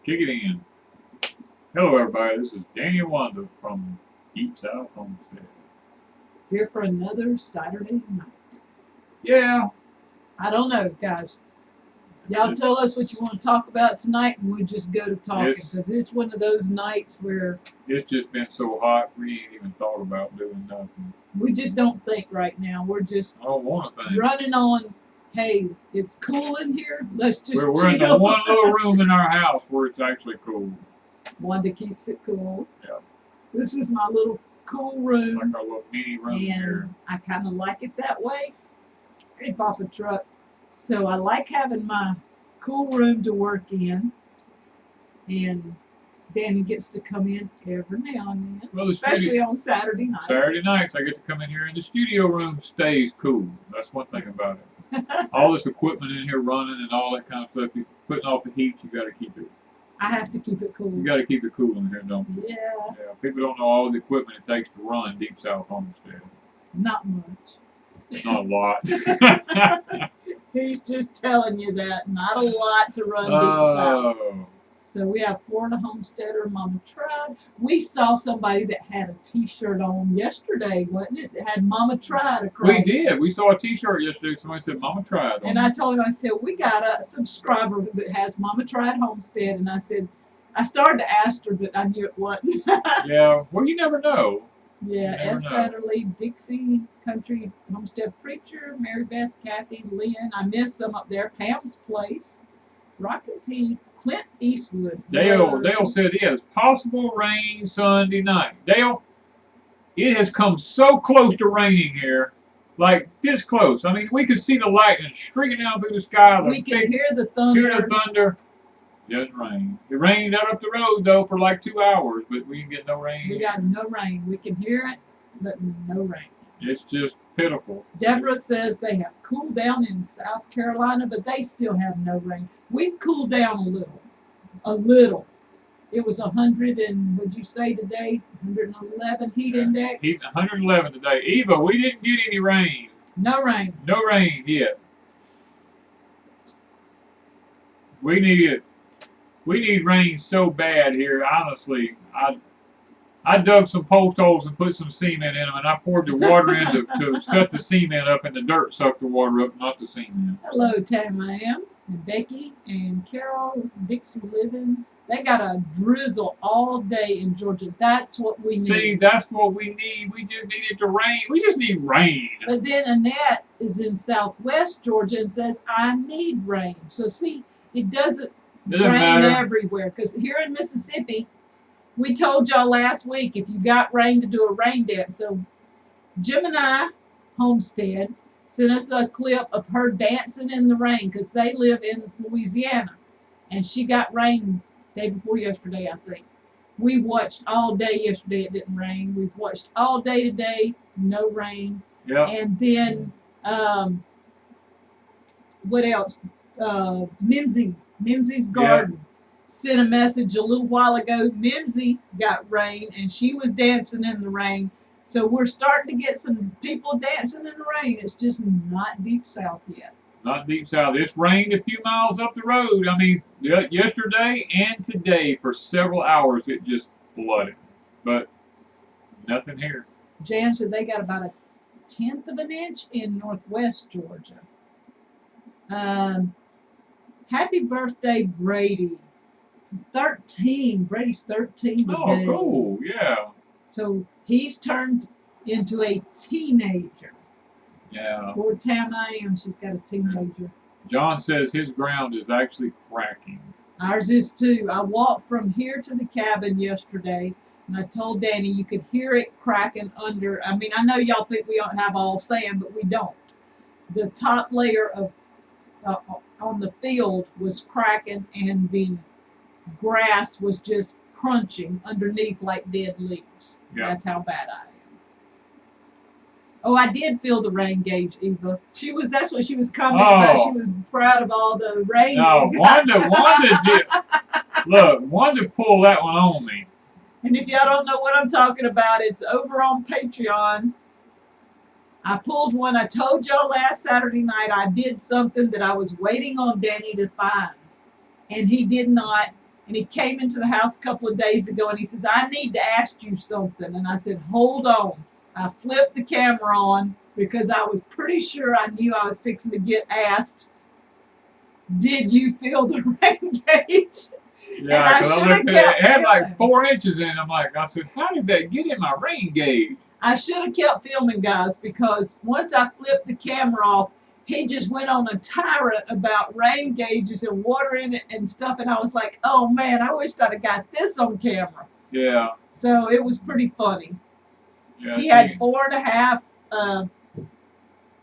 Kick it in. Hello, everybody. This is Danny and Wanda from Deep South Homestead. Here for another Saturday night. Yeah. I don't know, guys. Y'all tell us what you want to talk about tonight, and we'll just go to talking. Because it's one of those nights where it's just been so hot, we ain't even thought about doing nothing. We just don't think right now. We're just I don't want to think. Running on, hey, it's cool in here. Let's just We're in the one little room in our house where it's actually cool. Wanda keeps it cool. Yeah. This is my little cool room. Like our little mini room here. I kind of like it that way. Hey, Papa Truck. So I like having my cool room to work in. And Danny gets to come in every now and then, well, especially on Saturday nights. Saturday nights, I get to come in here, and the studio room stays cool. That's one thing about it. All this equipment in here running and all that kind of stuff, you're putting off the heat, you got to keep it. I have to keep it cool. You got to keep it cool in here, don't you? Yeah. Yeah. People don't know all the equipment it takes to run Deep South Homestead. Not much. Not a lot. He's just telling you that. Not a lot to run Deep South. So we have Florida Homesteader, Mama Tried. We saw somebody that had a T-shirt on yesterday, wasn't it? That had Mama Tried across. We did. We saw a T-shirt yesterday. Somebody said Mama Tried. And I told him, I said, we got a subscriber that has Mama Tried Homestead. And I said, I started to ask her, but I knew it wasn't. Yeah. Well, you never know. Yeah. Asparagus, Dixie, Country Homestead Preacher, Mary Beth, Kathy, Lynn. I missed some up there. Pam's Place, Rockin' Pete. Clint Eastwood. Dale said it has possible rain Sunday night. Dale, it has come so close to raining here, like this close. I mean, we could see the lightning streaking down through the sky. We can hear the thunder. Hear the thunder. It doesn't rain. It rained out up the road though for like 2 hours, but we didn't get no rain. We got no rain. We can hear it, but no rain. It's just pitiful. Deborah says they have cooled down in South Carolina, but they still have no rain. We've cooled down a little. A little. It was 100 and, what'd you say today? 111 heat index? Heat 111 today. Eva, we didn't get any rain. No rain. No rain yet. We need rain so bad here. Honestly, I dug some post holes and put some cement in them, and I poured the water in to set the cement up, and the dirt sucked the water up, not the cement. Hello, Tam-Am, and Becky, and Carol, Dixie Living. They got a drizzle all day in Georgia. That's what we need. See, that's what we need. We just need it to rain. We just need rain. But then Annette is in southwest Georgia and says, I need rain. So see, it doesn't rain everywhere. Because here in Mississippi, we told y'all last week if you got rain to do a rain dance. So Gemini Homestead sent us a clip of her dancing in the rain because they live in Louisiana. And she got rain day before yesterday, I think. We watched all day yesterday. It didn't rain. We've watched all day today. No rain. Yeah. And then, what else? Mimsy's Garden. Yeah. Sent a message a little while ago. Mimsy got rain, and she was dancing in the rain. So we're starting to get some people dancing in the rain. It's just not deep south yet. Not deep south. It's rained a few miles up the road. I mean, yesterday and today for several hours it just flooded. But nothing here. Jan said they got about 1/10 of an inch in northwest Georgia. Happy birthday, Brady. 13. Brady's 13 today. Oh, cool. Yeah. So he's turned into a teenager. Yeah. Poor Tam-Am, she's got a teenager. John says his ground is actually cracking. Ours is too. I walked from here to the cabin yesterday, and I told Danny you could hear it cracking under. I mean, I know y'all think we don't have all sand, but we don't. The top layer of on the field was cracking, and the grass was just crunching underneath like dead leaves. Yeah. That's how bad I am. Oh, I did feel the rain gauge, Eva. That's what she was commenting about. She was proud of all the rain. No, Wanda did. Look, Wanda pulled that one on me. And if y'all don't know what I'm talking about, it's over on Patreon. I pulled one. I told y'all last Saturday night I did something that I was waiting on Danny to find. And he did not. And he came into the house a couple of days ago, and he says, I need to ask you something. And I said, hold on. I flipped the camera on because I was pretty sure I knew I was fixing to get asked, did you fill the rain gauge? Yeah, because I looked at it, it had like 4 inches in it. I said, how did that get in my rain gauge? I should have kept filming, guys, because once I flipped the camera off, he just went on a tyrant about rain gauges and water in it and stuff. And I was like, oh man, I wish I'd have got this on camera. Yeah. So it was pretty funny. Yeah, he had 4.5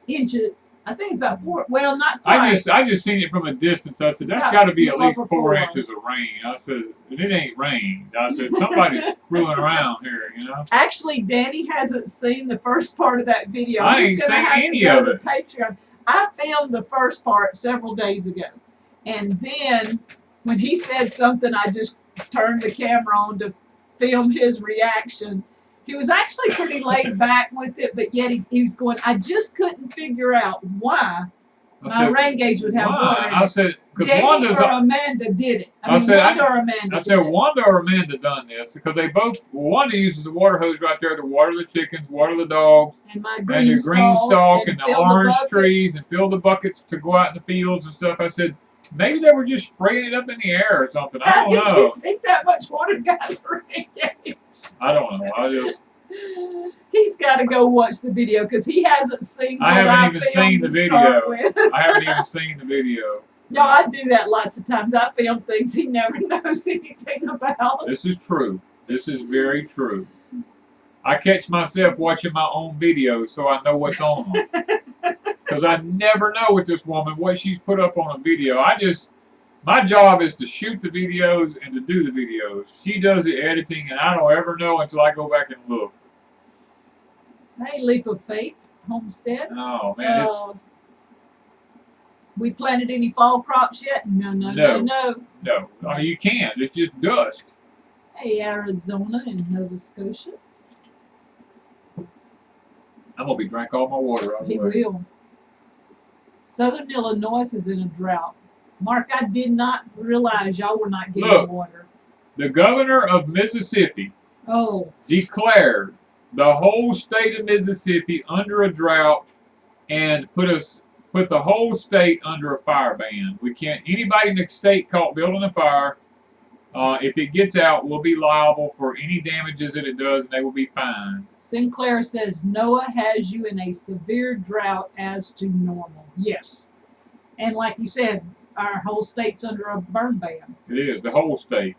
inches. I think it's about 4. Well, not quite. I just seen it from a distance. I said, that's got to be at least 4 inches of rain. I said, it ain't rain. I said, somebody's screwing around here, you know. Actually, Danny hasn't seen the first part of that video. I ain't seen any of it. Patreon. I filmed the first part several days ago. And then when he said something, I just turned the camera on to film his reaction. He was actually pretty laid back with it, but yet he was going, I just couldn't figure out why my rain gauge would have water in it. I said, because Wanda's or Amanda did it. Wanda or Amanda. I said, Wanda or Amanda done this because they both, Wanda uses a water hose right there to water the chickens, water the dogs, and the green stalk, and the orange trees, and fill the buckets to go out in the fields and stuff. I said, maybe they were just spraying it up in the air or something. I don't know. How did you think that much water got in the rain gauge? I don't know. He's got to go watch the video because he hasn't seen. I haven't even seen the video. I haven't even seen the video. Y'all, I do that lots of times. I film things he never knows anything about. This is true. This is very true. I catch myself watching my own videos so I know what's on them. Because I never know with this woman what she's put up on a video. My job is to shoot the videos and to do the videos. She does the editing, and I don't ever know until I go back and look. Hey, Leap of Faith, Homestead. Oh, man. We planted any fall crops yet? No. No. I mean, you can't. It's just dust. Hey, Arizona and Nova Scotia. I'm going to be drinking all my water right away. He will. Southern Illinois is in a drought. Mark, I did not realize y'all were not getting water. The governor of Mississippi declared the whole state of Mississippi under a drought and put the whole state under a fire ban. We can't, anybody in the state caught building a fire, if it gets out, will be liable for any damages that it does, and they will be fined. Sinclair says NOAA has you in a severe drought as to normal. Yes. And like you said, our whole state's under a burn ban. It is, the whole state.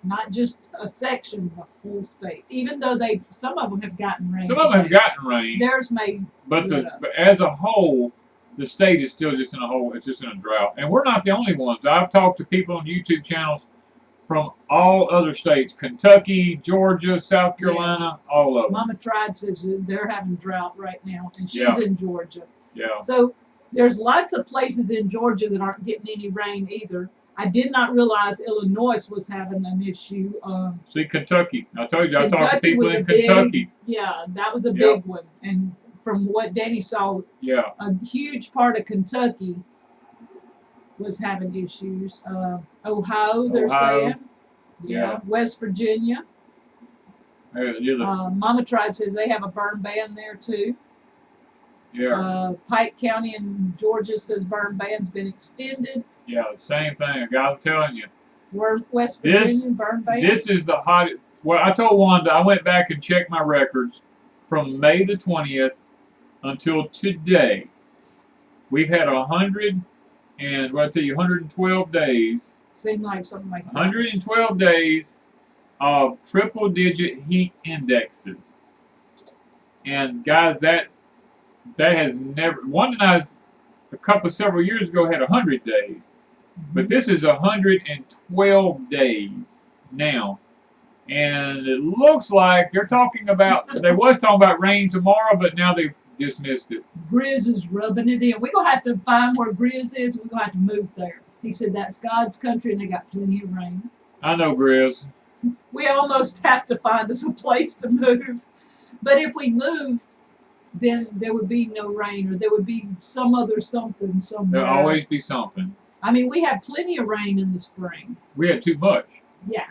Not just a section, the whole state. Even though some of them have gotten rain. Some of them have gotten rain. Theirs may. But as a whole, the state is still just in it's just in a drought. And we're not the only ones. I've talked to people on YouTube channels from all other states. Kentucky, Georgia, South Carolina, all of them. Mama Tried says they're having drought right now, and she's in Georgia. Yeah. So there's lots of places in Georgia that aren't getting any rain either. I did not realize Illinois was having an issue. See, Kentucky. I told you, I talked to people in Kentucky. Yeah, that was a big one. And from what Danny saw, a huge part of Kentucky was having issues. Ohio, they're saying. Yeah. West Virginia. Mama Tried says they have a burn ban there too. Yeah. Pike County in Georgia says burn ban's been extended. Yeah, the same thing. I'm telling you. West Virginia burn ban. This is the hottest. Well, I told Wanda, I went back and checked my records from May the 20th until today. We've had 112 days. Seemed like something like that. 112 days of triple-digit heat indexes. And guys, that has never. Wanda and I, several years ago, had 100 days. But this is 112 days now. And it looks like they was talking about rain tomorrow, but now they've dismissed it. Grizz is rubbing it in. We're going to have to find where Grizz is. We're going to have to move there. He said that's God's country and they got plenty of rain. I know, Grizz. We almost have to find us a place to move. But if we moved, then there would be no rain, or there would be some other something somewhere. There'll always be something. I mean, we had plenty of rain in the spring. We had too much. Yeah.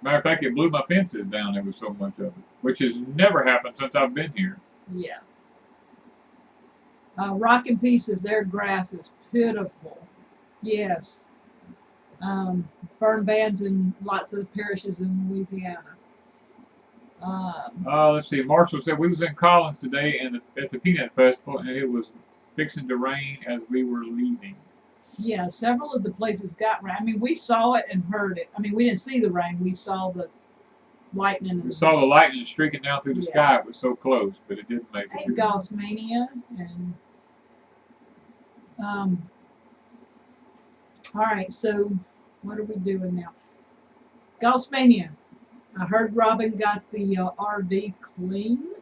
Matter of fact, it blew my fences down. There was so much of it, which has never happened since I've been here. Yeah. Rock and Pieces, their grass is pitiful. Yes. Burn bans in lots of the parishes in Louisiana. Let's see. Marshall said we was in Collins today and at the Peanut Festival, and it was fixing to rain as we were leaving. Yeah, several of the places got rain. I mean, we saw it and heard it. I mean, we didn't see the rain. We saw the lightning. We saw the lightning streaking down through the sky. It was so close, but it didn't make it. Hey, Gossmania. And all right, so what are we doing now? Gossmania. I heard Robin got the RV clean.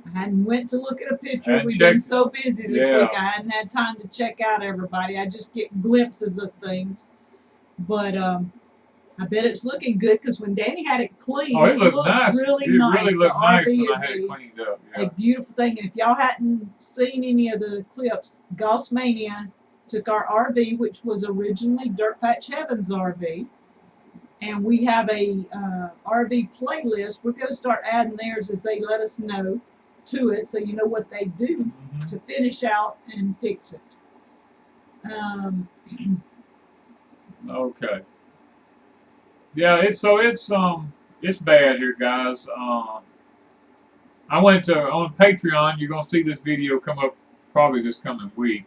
I hadn't went to look at a picture. We've been so busy this week. I hadn't had time to check out everybody. I just get glimpses of things. But I bet it's looking good because when Danny had it cleaned, it looked nice. Really it nice. Really looked nice RV when I had it cleaned up. Yeah. A beautiful thing. And if y'all hadn't seen any of the clips, Gossmania took our RV, which was originally Dirt Patch Heaven's RV, and we have a RV playlist. We're going to start adding theirs as they let us know to it, so you know what they do to finish out and fix it. Okay. Yeah, it's bad here, guys. I went to on Patreon. You're gonna see this video come up probably this coming week.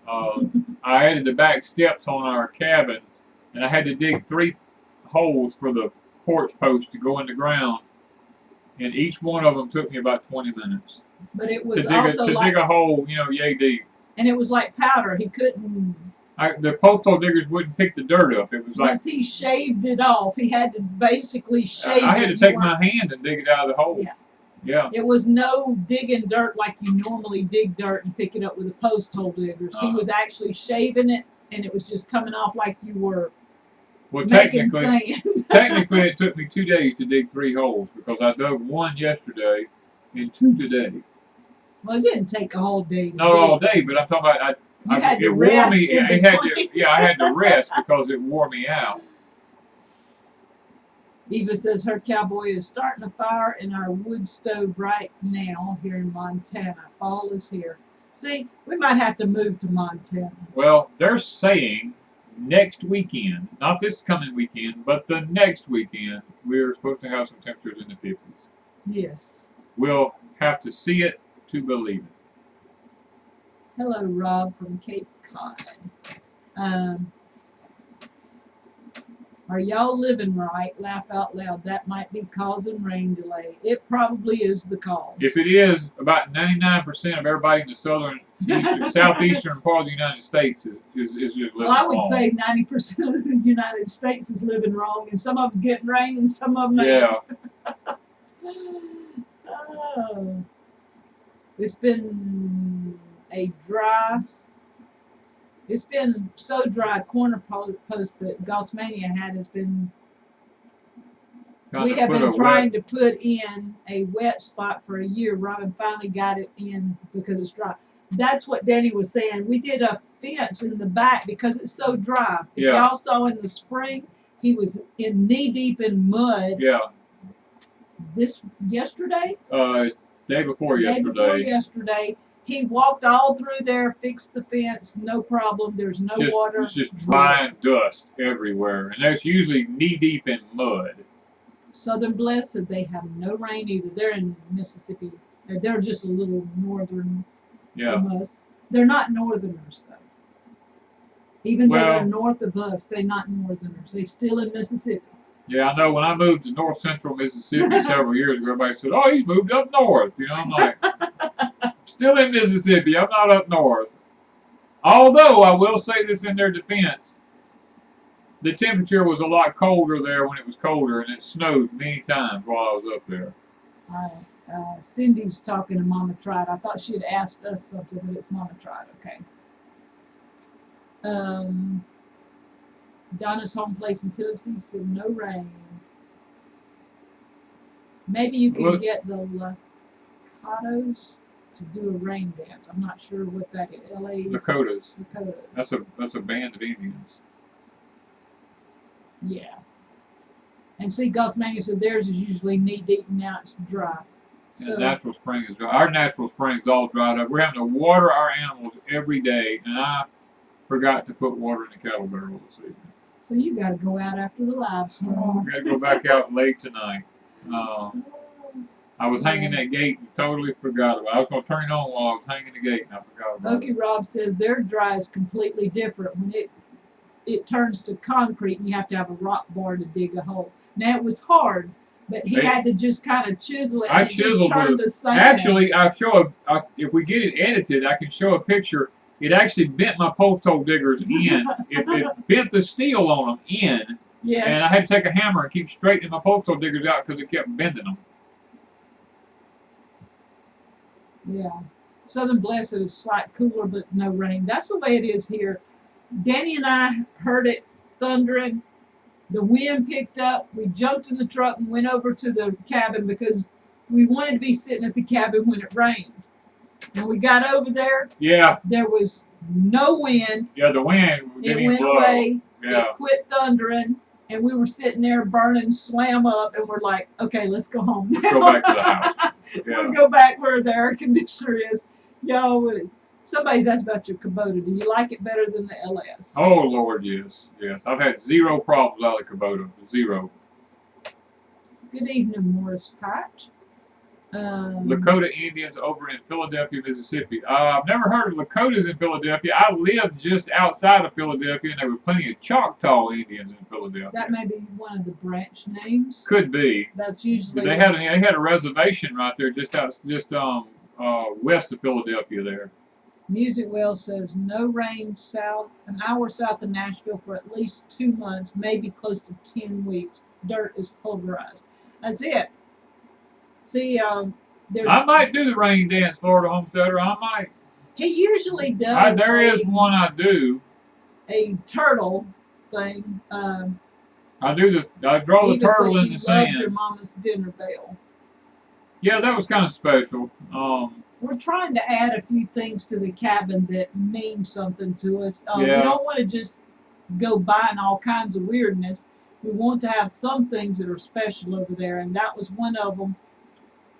I added the back steps on our cabin, and I had to dig 3 holes for the porch post to go in the ground, and each one of them took me about 20 minutes. But it was to dig a hole, yay deep. And it was like powder. He couldn't. The postal diggers wouldn't pick the dirt up. It was like once he shaved it off, he had to basically shave it. I had to take my hand and dig it out of the hole. Yeah. Yeah. It was no digging dirt like you normally dig dirt and pick it up with a post hole diggers. He was actually shaving it, and it was just coming off like you were. Well, technically, it took me 2 days to dig 3 holes because I dug 1 yesterday and 2 today. Well, it didn't take a whole day. Not all day, but I'm talking about it wore me. I had to rest because it wore me out. Eva says her cowboy is starting a fire in our wood stove right now here in Montana. Fall is here. See, we might have to move to Montana. Well, they're saying next weekend, not this coming weekend, but the next weekend, we're supposed to have some temperatures in the 50s. Yes. We'll have to see it to believe it. Hello, Rob from Cape Cod. Are y'all living right? Laugh out loud. That might be causing rain delay. It probably is the cause. If it is, about 99% of everybody in the southeastern part of the United States is just living wrong. Well, I would say 90% of the United States is living wrong, and some of them's getting rain, and some of them ain't. Oh. It's been It's been so dry. Corner post that Gossmania had has been. We have been trying to put in a wet spot for a year. Robin finally got it in because it's dry. That's what Danny was saying. We did a fence in the back because it's so dry. If y'all saw in the spring, he was in knee deep in mud. Yeah. Yesterday? Day before yesterday. He walked all through there, fixed the fence, no problem. There's no water. It's just dry and dust everywhere, and there's usually knee deep in mud. Southern Blessed, they have no rain either. They're in Mississippi. They're just a little northern from us. They're not northerners though. Even though they're north of us, they're not northerners. They're still in Mississippi. Yeah, I know. When I moved to north central Mississippi several years ago, everybody said, "Oh, he's moved up north." I'm like, still in Mississippi. I'm not up north. Although I will say this in their defense, the temperature was a lot colder there when it was colder, and it snowed many times while I was up there. Cindy's talking to Mama Tried. I thought she had asked us something, but it's Mama Tried. Okay. Donna's home place in Tennessee said no rain. Maybe you can get the Lakotas to do a rain dance. I'm not sure what that is. Lakotas. Lakotas. That's a band of Indians. Yeah. And see, Gosmania said theirs is usually knee deep and now it's dry. So, And natural spring is dry. Our natural spring's all dried up. We're having to water our animals every day, and I forgot to put water in the cattle barrel this evening. so you got to go out after the livestock. We got to go back out late tonight. I was hanging that gate and totally forgot about it. I was going to turn it on while I was hanging the gate, and I forgot about Okie Rob says their dry is completely different. When it turns to concrete, and you have to have a rock bar to dig a hole. Now, it was hard, but he had to just kind of chisel it. I and chiseled it. Actually, if we get it edited, I can show a picture. It actually bent my post hole diggers in. It bent the steel on them in. Yes. And I had to take a hammer and keep straightening my post hole diggers out because it kept bending them. Yeah. Southern Blessed is slight cooler, but no rain. That's the way it is here. Danny and I heard it thundering. The wind picked up. We jumped in the truck and went over to the cabin because we wanted to be sitting at the cabin when it rained. When we got over there, there was no wind. Yeah, the wind didn't went blow. Away. Yeah. It quit thundering, and we were sitting there burning, swam up, and we're like, okay, let's go home. Let's go back to the house. Yeah. We'll go back where the air conditioner is. Somebody's asked about your Kubota. Do you like it better than the LS? Oh, Lord, yes. Yes. I've had zero problems out of the Kubota. Zero. Good evening, Morris Patch. Lakota Indians over in Philadelphia, Mississippi. I've never heard of Lakotas in Philadelphia. I lived just outside of Philadelphia, and there were plenty of Choctaw Indians in Philadelphia. That may be one of the branch names. Could be. That's usually. They had a reservation right there, just west of Philadelphia there. Music Well says no rain an hour south of Nashville for at least 2 months, maybe close to 10 weeks. Dirt is pulverized. That's it. See, there's. I might do the rain dance, Florida Homesteader. I might. He usually does. There is one I do. A turtle thing. I draw the turtle in the sand. Loved your mama's dinner bell. Yeah, that was kind of special. We're trying to add a few things to the cabin that mean something to us. We don't want to just go buying all kinds of weirdness. We want to have some things that are special over there, and that was one of them.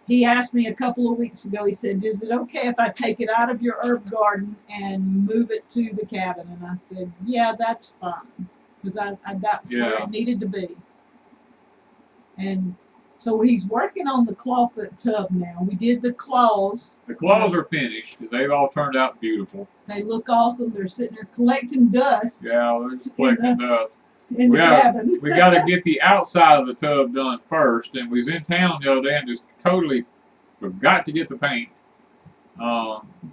He asked me a couple of weeks ago, he said, is it okay if I take it out of your herb garden and move it to the cabin? And I said, yeah, that's fine, because that's where it needed to be. And so he's working on the clawfoot tub now. We did the claws. The claws are finished. They've all turned out beautiful. They look awesome. They're sitting there collecting dust. Yeah, they're just collecting dust. In the cabin. We got to get the outside of the tub done first. And we was in town the other day and just totally forgot to get the paint.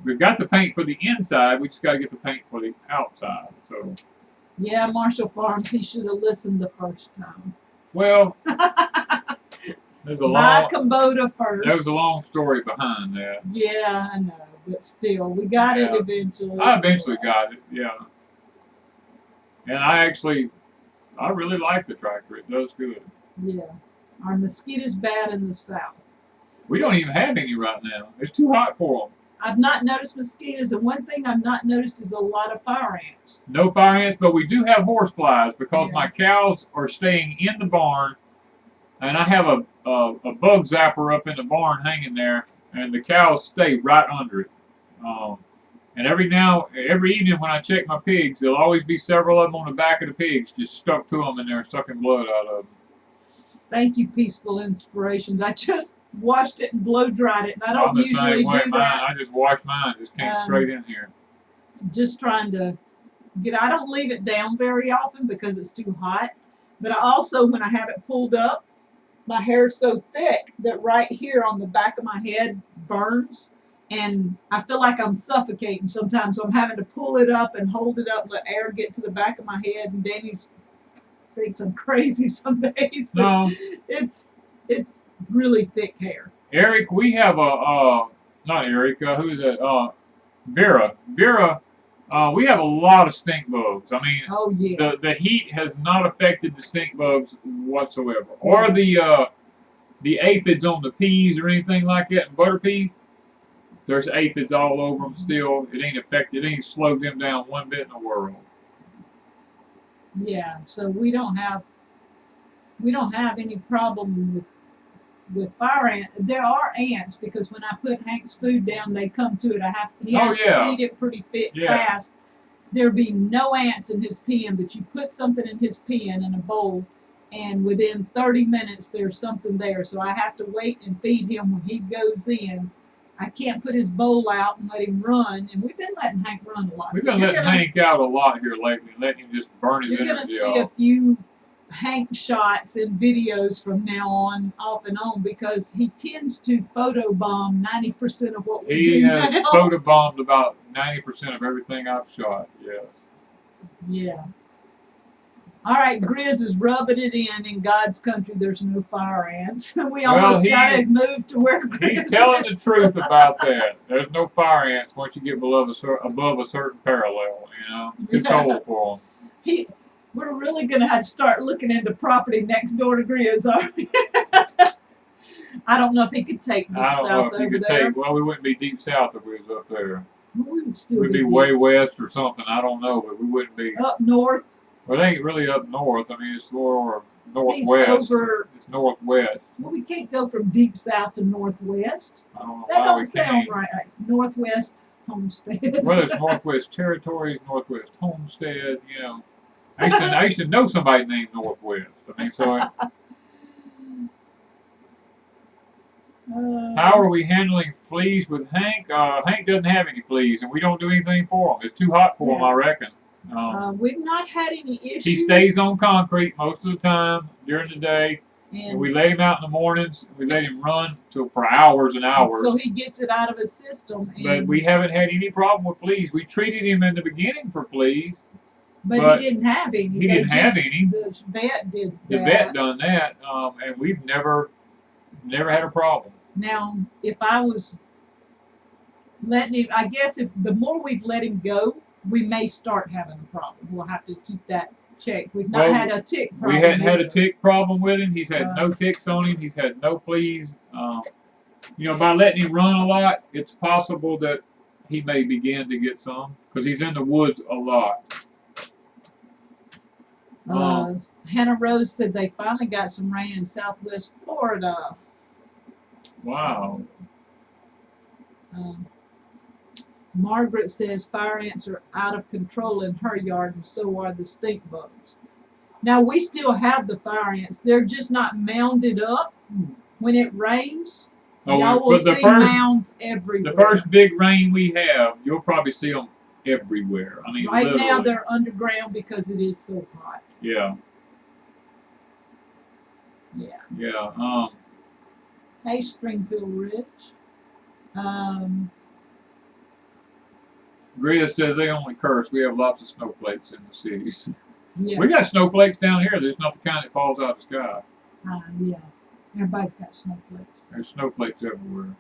We've got the paint for the inside. We just got to get the paint for the outside. So. Yeah, Marshall Farms. He should have listened the first time. Well. There's a Kubota first. There was a long story behind that. Yeah, I know, but still, we got it eventually. I eventually got it, yeah. And I really like the tractor. It does good. Yeah. Our mosquitoes bad in the south. We don't even have any right now. It's too hot for them. I've not noticed mosquitoes, and one thing I've not noticed is a lot of fire ants. No fire ants, but we do have horse flies because my cows are staying in the barn. And I have a bug zapper up in the barn hanging there, and the cows stay right under it. And every evening when I check my pigs, there'll always be several of them on the back of the pigs just stuck to them, and they're sucking blood out of them. Thank you, Peaceful Inspirations. I just washed it and blow dried it, and I don't usually do that. I just washed mine, just came straight in here. Just trying to I don't leave it down very often because it's too hot. But I also, when I have it pulled up, my hair's so thick that right here on the back of my head burns, and I feel like I'm suffocating sometimes. So I'm having to pull it up and hold it up and let air get to the back of my head, and Danny thinks I'm crazy some days. But no. It's really thick hair. Eric, we have not Eric, who is it? Vera. We have a lot of stink bugs. I mean, the heat has not affected the stink bugs whatsoever, or the aphids on the peas or anything like that, and butter peas. There's aphids all over them still. It ain't affected. It ain't slowed them down one bit in the world. Yeah, so we don't have any problem with fire ants. There are ants because when I put Hank's food down, they come to it. He has to eat it pretty fast. There'd be no ants in his pen, but you put something in his pen in a bowl, and within 30 minutes there's something there. So I have to wait and feed him when he goes in. I can't put his bowl out and let him run, and we've been letting Hank run a lot. We've been letting Hank out a lot here lately, letting him just burn his energy off. You're going to see a few Hank shots and videos from now on, off and on, because he tends to photobomb 90% of what we do. He has photobombed about 90% of everything I've shot, yes. Yeah. All right, Grizz is rubbing it in God's country there's no fire ants. We almost got to move to where Grizz He's telling the truth about that. There's no above ants once you get above a certain parallel, you know. It's too cold for them. We're really going to have to start looking into property next door to Grizz, aren't we? I don't know if he could take deep south over there. Well, we wouldn't be deep south if we was up there. We would still We'd be way west or something. I don't know, but we wouldn't be. Up north? Well, it ain't really up north. I mean, it's more northwest. It's northwest. Well, we can't go from deep south to northwest. I don't know that why don't we sound can't. right. Northwest Homestead. Well, there's Northwest Territories, Northwest Homestead, you know. I used to know somebody named Northwest. I mean, so. How are we handling fleas with Hank? Hank doesn't have any fleas, and we don't do anything for him. It's too hot for him, I reckon. We've not had any issues. He stays on concrete most of the time during the day. And we let him out in the mornings. We let him run for hours and hours. So he gets it out of his system. But we haven't had any problem with fleas. We treated him in the beginning for fleas. But he didn't have any. He didn't have any. The vet did that. The vet done that, and we've never had a problem. Now, if I was letting him, I guess if the more we've let him go, we may start having a problem. We'll have to keep that checked. We've not had a tick problem. We hadn't had a tick problem with him. He's had no ticks on him. He's had no fleas. You know, by letting him run a lot, it's possible that he may begin to get some because he's in the woods a lot. Hannah Rose said they finally got some rain in Southwest Florida. Wow. Margaret says fire ants are out of control in her yard, and so are the stink bugs. Now, we still have the fire ants. They're just not mounded up. When it rains, y'all will see mounds everywhere. The first big rain we have, you'll probably see them everywhere. I mean, right now they're underground because it is so hot. Yeah. Yeah. Yeah. Hey, Stringfield Ridge. Grizz says they only curse. We have lots of snowflakes in the cities. Yeah. We got snowflakes down here. There's not the kind that falls out of the sky. Yeah. Everybody's got snowflakes. There's snowflakes everywhere.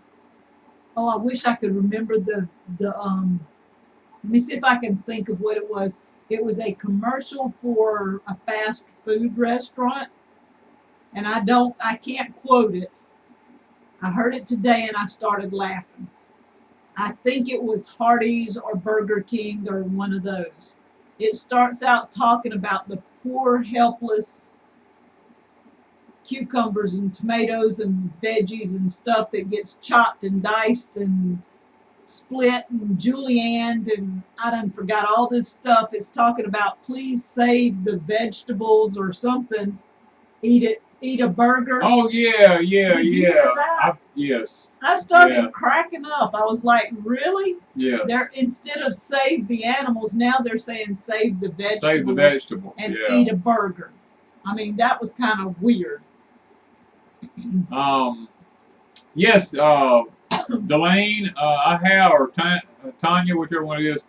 Oh, I wish I could remember the let me see if I can think of what it was. It was a commercial for a fast food restaurant, and I can't quote it. I heard it today and I started laughing. I think it was Hardee's or Burger King or one of those. It starts out talking about the poor, helpless cucumbers and tomatoes and veggies and stuff that gets chopped and diced and split and julienned, and I done forgot all this stuff. It's talking about please save the vegetables or something. Eat a burger. Oh yeah. Did you hear that? Yes. I started cracking up. I was like, really? Yes. They're instead of save the animals, now they're saying save the vegetables. Save the vegetables. And eat a burger. I mean, that was kind of weird. Yes, Delane, I have, or Tanya, whichever one it is.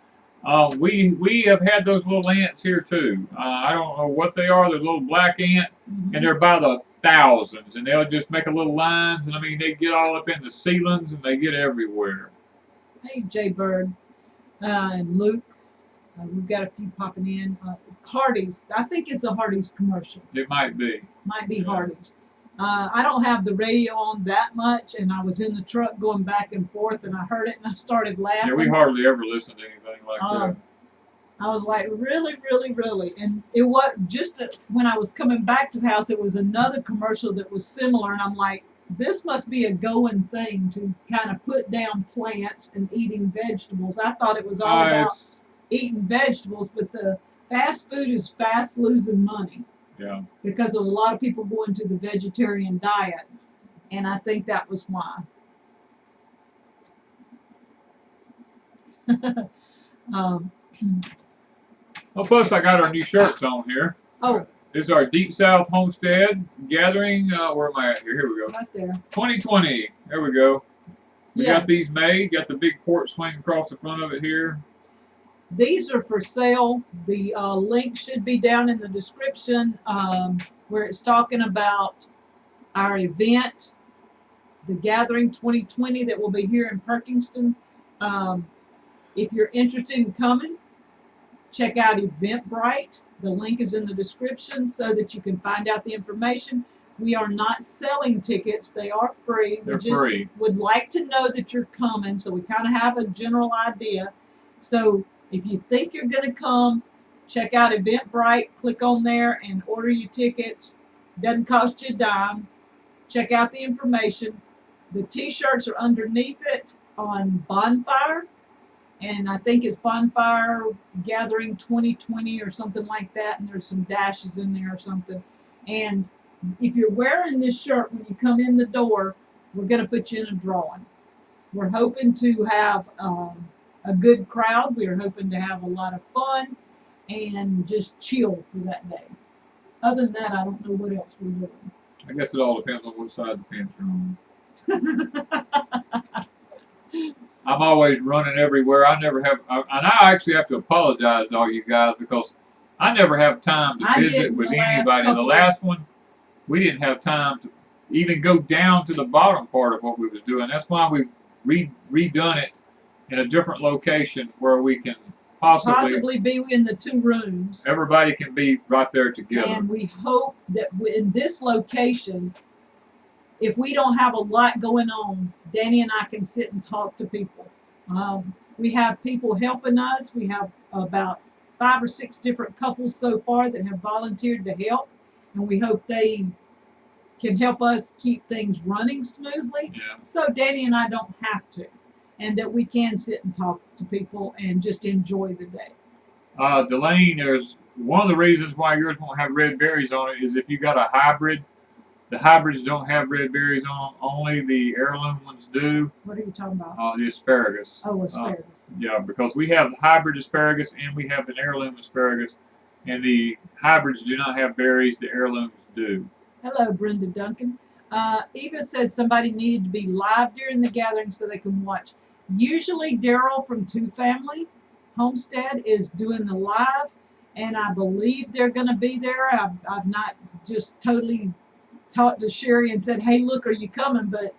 We have had those little ants here too. I don't know what they are. They're little black ant, and they're by the thousands, and they'll just make a little lines, and I mean they get all up in the ceilings and they get everywhere. Hey, Jay Bird and Luke, we've got a few popping in. Hardee's, I think it's a Hardee's commercial. It might be. Might be Hardee's. I don't have the radio on that much, and I was in the truck going back and forth, and I heard it, and I started laughing. Yeah, we hardly ever listen to anything like that. I was like, really, really, really? And it was just when I was coming back to the house, it was another commercial that was similar, and I'm like, this must be a going thing to kind of put down plants and eating vegetables. I thought it was all about eating vegetables, but the fast food is fast losing money. Yeah. Because of a lot of people going to the vegetarian diet, and I think that was why. Well, plus I got our new shirts on here. Oh. This is our Deep South Homestead Gathering. Where am I at here? Here we go. Right there. 2020. There we go. We got these made. Got the big porch swing across the front of it here. These are for sale. The link should be down in the description where it's talking about our event, the Gathering 2020 that will be here in Perkinston. If you're interested in coming, check out Eventbrite. The link is in the description so that you can find out the information. We are not selling tickets. They are free. They're free. Would like to know that you're coming, so we kind of have a general idea. So if you think you're going to come, check out Eventbrite. Click on there and order your tickets. Doesn't cost you a dime. Check out the information. The T-shirts are underneath it on Bonfire. And I think it's Bonfire Gathering 2020 or something like that. And there's some dashes in there or something. And if you're wearing this shirt when you come in the door, we're going to put you in a drawing. We're hoping to have a good crowd. We're hoping to have a lot of fun and just chill for that day. Other than that, I don't know what else we're doing. I guess it all depends on what side of the fence you're on. I'm always running everywhere. I never have, and I actually have to apologize to all you guys because I never have time to visit with anybody. The last one, we didn't have time to even go down to the bottom part of what we was doing. That's why we've redone it in a different location where we can possibly be in the 2 rooms. Everybody can be right there together. And we hope that in this location, if we don't have a lot going on, Danny and I can sit and talk to people. We have people helping us. We have about 5 or 6 different couples so far that have volunteered to help, and we hope they can help us keep things running smoothly. Yeah. So Danny and I don't have to, and that we can sit and talk to people and just enjoy the day. Delane, there's one of the reasons why yours won't have red berries on it is if you got a hybrid. The hybrids don't have red berries on them. Only the heirloom ones do. What are you talking about? The asparagus. Oh, asparagus. Yeah, because we have hybrid asparagus and we have an heirloom asparagus. And the hybrids do not have berries. The heirlooms do. Hello, Brenda Duncan. Eva said somebody needed to be live during the gathering so they can watch. Usually Daryl from Two Family Homestead is doing the live. And I believe they're going to be there. I've not just totally talked to Sherry and said, hey, look, are you coming? But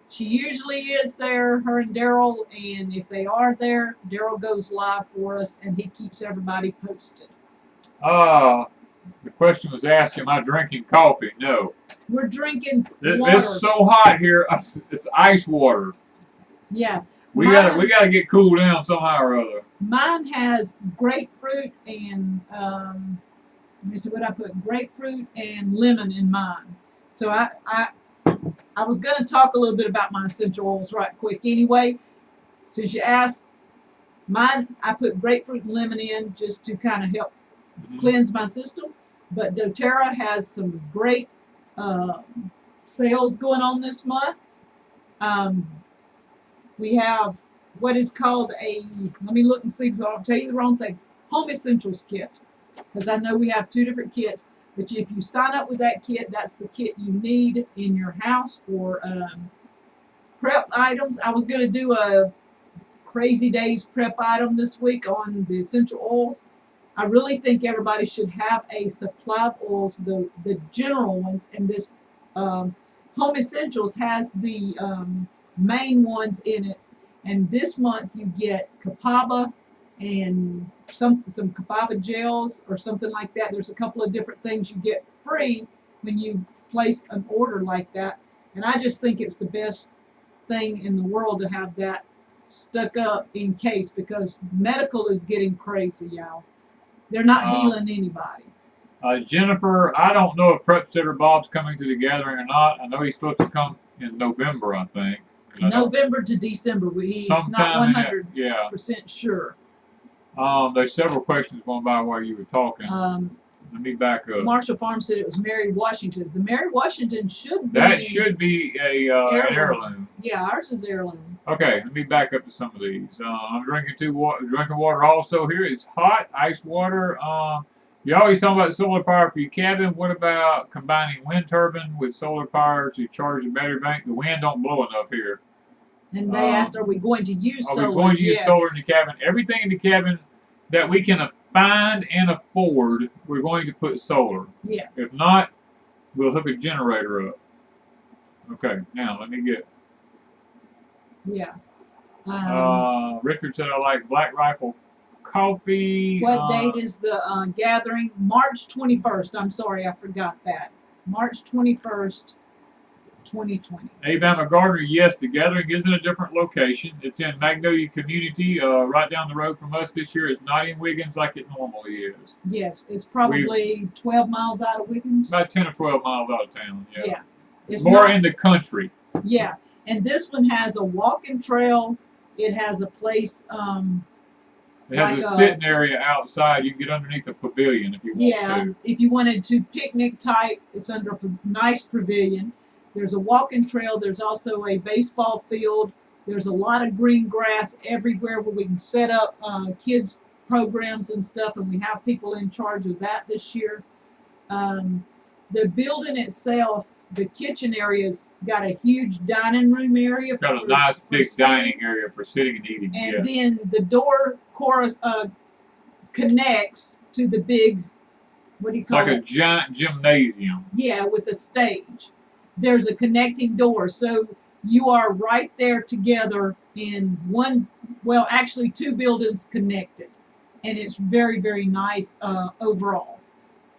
she usually is there, her and Daryl, and if they are there, Daryl goes live for us and he keeps everybody posted. The question was asked, am I drinking coffee? No. We're drinking water. It's so hot here, it's ice water. Yeah. We gotta get cooled down somehow or other. Mine has grapefruit and let me see what I put. Grapefruit and lemon in mine. So I was going to talk a little bit about my essential oils right quick. Anyway, since you asked, mine I put grapefruit and lemon in just to kind of help cleanse my system. But doTERRA has some great sales going on this month. We have what is called let me look and see if I'll tell you the wrong thing, Home Essentials Kit. Because I know we have 2 different kits, but if you sign up with that kit, that's the kit you need in your house for prep items. I was going to do a Crazy Days prep item this week on the essential oils. I really think everybody should have a supply of oils, the general ones, and this Home Essentials has the main ones in it. And this month you get Copaiba and some Copaiba gels or something like that. There's a couple of different things you get free when you place an order like that. And I just think it's the best thing in the world to have that stuck up in case, because medical is getting crazy, y'all. They're not healing anybody. Jennifer, I don't know if Prep Sitter Bob's coming to the gathering or not. I know he's supposed to come in November, I think. November to December. He's not 100% sure. There's several questions going by while you were talking. Let me back up. Marshall Farm said it was Mary Washington. The Mary Washington should be... That should be an heirloom. Yeah, ours is heirloom. Okay, let me back up to some of these. I'm drinking water also here. It's hot, ice water. You always talk about solar power for your cabin. What about combining wind turbine with solar power to charge the battery bank? The wind don't blow enough here. And they asked, are we going to use solar? Are we going to use solar in the cabin? Everything in the cabin that we can find and afford, we're going to put solar. Yeah. If not, we'll hook a generator up. Okay, now let me get. Yeah. Richard said I like Black Rifle coffee. What date is the gathering? March 21st. I'm sorry, I forgot that. March 21st, 2020. Alabama Gardener, yes, the gathering is in a different location. It's in Magnolia Community, right down the road from us this year. It's not in Wiggins like it normally is. Yes, it's probably 12 miles out of Wiggins. About 10 or 12 miles out of town, yeah. Yeah. It's more in the country. Yeah, and this one has a walking trail. It has a place... it has a sitting area outside. You can get underneath the pavilion if you want to. Yeah, if you wanted to picnic type, it's under a nice pavilion. There's a walking trail. There's also a baseball field. There's a lot of green grass everywhere where we can set up kids programs and stuff, and we have people in charge of that this year. The building itself, the kitchen area's got a huge dining room area. It's got a nice big dining area for sitting and eating. And then the door connects to the big, what do you call it? It's like a giant gymnasium. Yeah, with a stage. There's a connecting door, so you are right there together in one, well, actually two buildings connected. And it's very, very nice overall.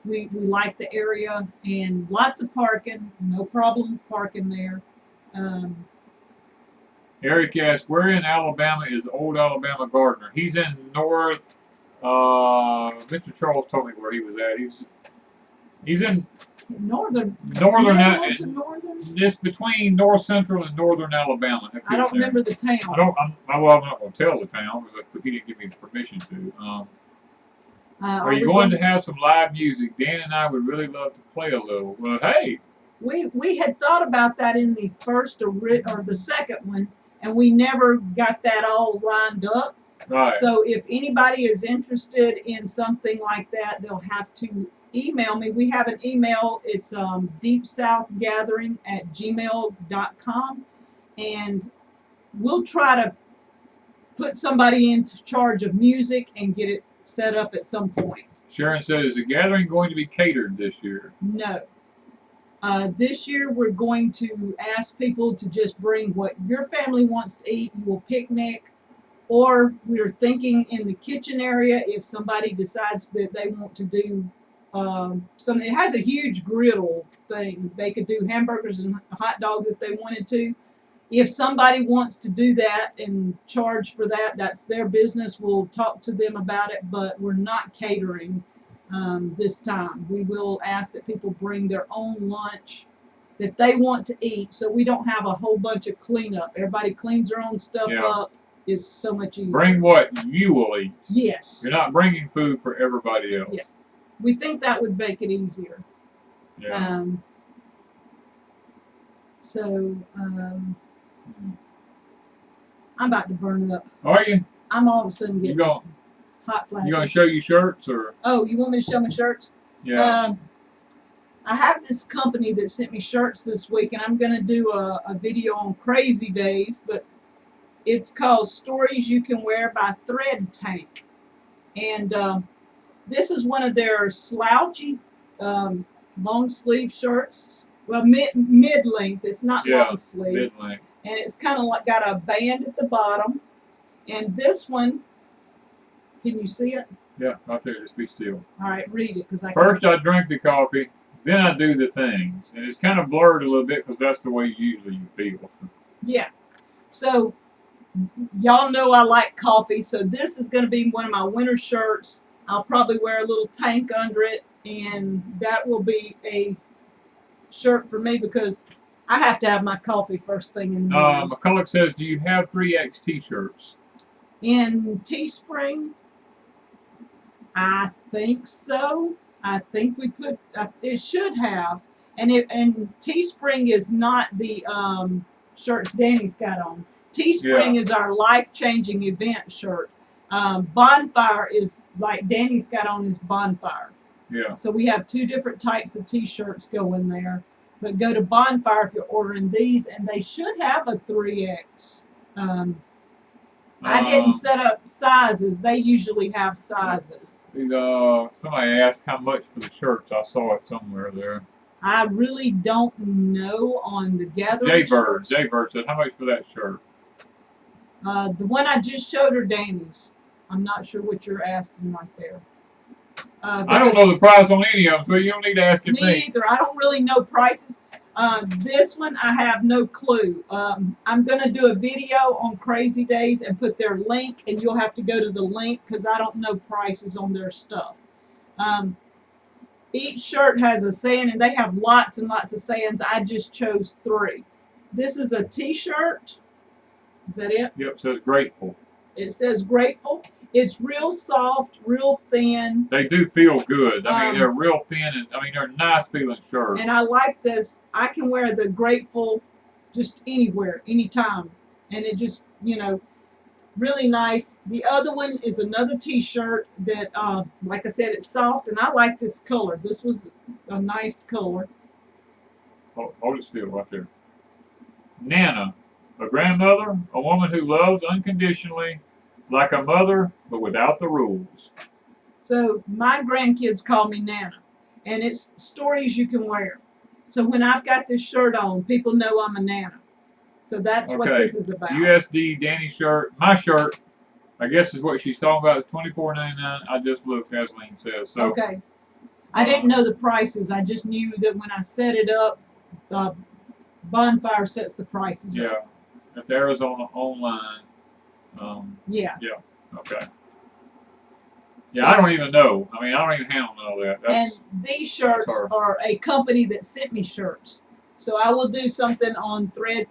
We like the area, and lots of parking, no problem parking there. Eric asked, where in Alabama is Old Alabama Gardener? He's in North, Mr. Charles told me where he was at. He's in Northern. It's between North Central and Northern Alabama. I don't remember the town. I'm not going to tell the town because he didn't give me permission to. Are you going to have some live music? Dan and I would really love to play a little. Well, hey. We had thought about that in the first or the second one, and we never got that all lined up. Right. So if anybody is interested in something like that, they'll have to email me. We have an email. It's deepsouthgathering@gmail.com, and we'll try to put somebody in charge of music and get it set up at some point. Sharon said, is the gathering going to be catered this year? No. This year we're going to ask people to just bring what your family wants to eat. You will picnic, or we're thinking in the kitchen area if somebody decides that they want to do something. It has a huge griddle thing. They could do hamburgers and hot dogs if they wanted to. If somebody wants to do that and charge for that, that's their business. We'll talk to them about it, but we're not catering this time. We will ask that people bring their own lunch that they want to eat, so we don't have a whole bunch of cleanup. Everybody cleans their own stuff up. It's so much easier. Bring what you will eat. Yes. You're not bringing food for everybody else. Yes. We think that would make it easier. Yeah. I'm about to burn up. Are you? I'm all of a sudden getting hot flashes. You gonna show your shirts or? Oh, you want me to show my shirts? Yeah. I have this company that sent me shirts this week, and I'm gonna do a video on Crazy Days, but it's called Stories You Can Wear by Thread Tank, and this is one of their slouchy long sleeve shirts. Well, mid length. It's not long sleeve. Mid length. And it's kind of like got a band at the bottom. And this one, can you see it? Yeah, right there. Just be still. All right, read it, because First, I drank the coffee. then I do the things. And it's kind of blurred a little bit because that's the way usually you feel. Yeah. So y'all know I like coffee, so this is going to be one of my winter shirts. I'll probably wear a little tank under it, and that will be a shirt for me because I have to have my coffee first thing in the morning. McCulloch says, do you have 3X T-shirts? In Teespring, I think so. I think we put, it should have. And Teespring is not the shirts Danny's got on. Teespring is our life-changing event shirt. Bonfire is like Danny's got on his Bonfire. Yeah. So we have 2 different types of T-shirts going there. But go to Bonfire if you're ordering these, and they should have a 3X. I didn't set up sizes. They usually have sizes. Somebody asked how much for the shirts. I saw it somewhere there. I really don't know on the gathering shirts. Jaybird said, how much for that shirt? The one I just showed her, Danny's. I'm not sure what you're asking right there. I don't know the price on any of them, so you don't need to ask me. Me either. I don't really know prices. This one, I have no clue. I'm going to do a video on Crazy Days and put their link, and you'll have to go to the link because I don't know prices on their stuff. Each shirt has a saying, and they have lots and lots of sayings. I just chose 3. This is a T-shirt. Is that it? Yep, it says grateful. It says grateful. It's real soft, real thin. They do feel good. I mean, they're real thin, and I mean, they're nice feeling shirts. And I like this. I can wear the grateful just anywhere, anytime. And it just, you know, really nice. The other one is another T-shirt that, like I said, it's soft, and I like this color. This was a nice color. Hold it still right there. Nana, a grandmother, a woman who loves unconditionally, like a mother, but without the rules. So my grandkids call me Nana, and it's stories you can wear. So when I've got this shirt on, people know I'm a Nana. So that's what this is about. USD Danny shirt, my shirt, I guess is what she's talking about. It's $24.99. I just looked, as Lean says. So, okay. I didn't know the prices. I just knew that when I set it up, Bonfire sets the prices up. Yeah, that's Arizona online. Yeah. Yeah. Okay. Yeah, so, I don't even know. I mean, I don't even handle all that. And these shirts are a company that sent me shirts. So I will do something on thread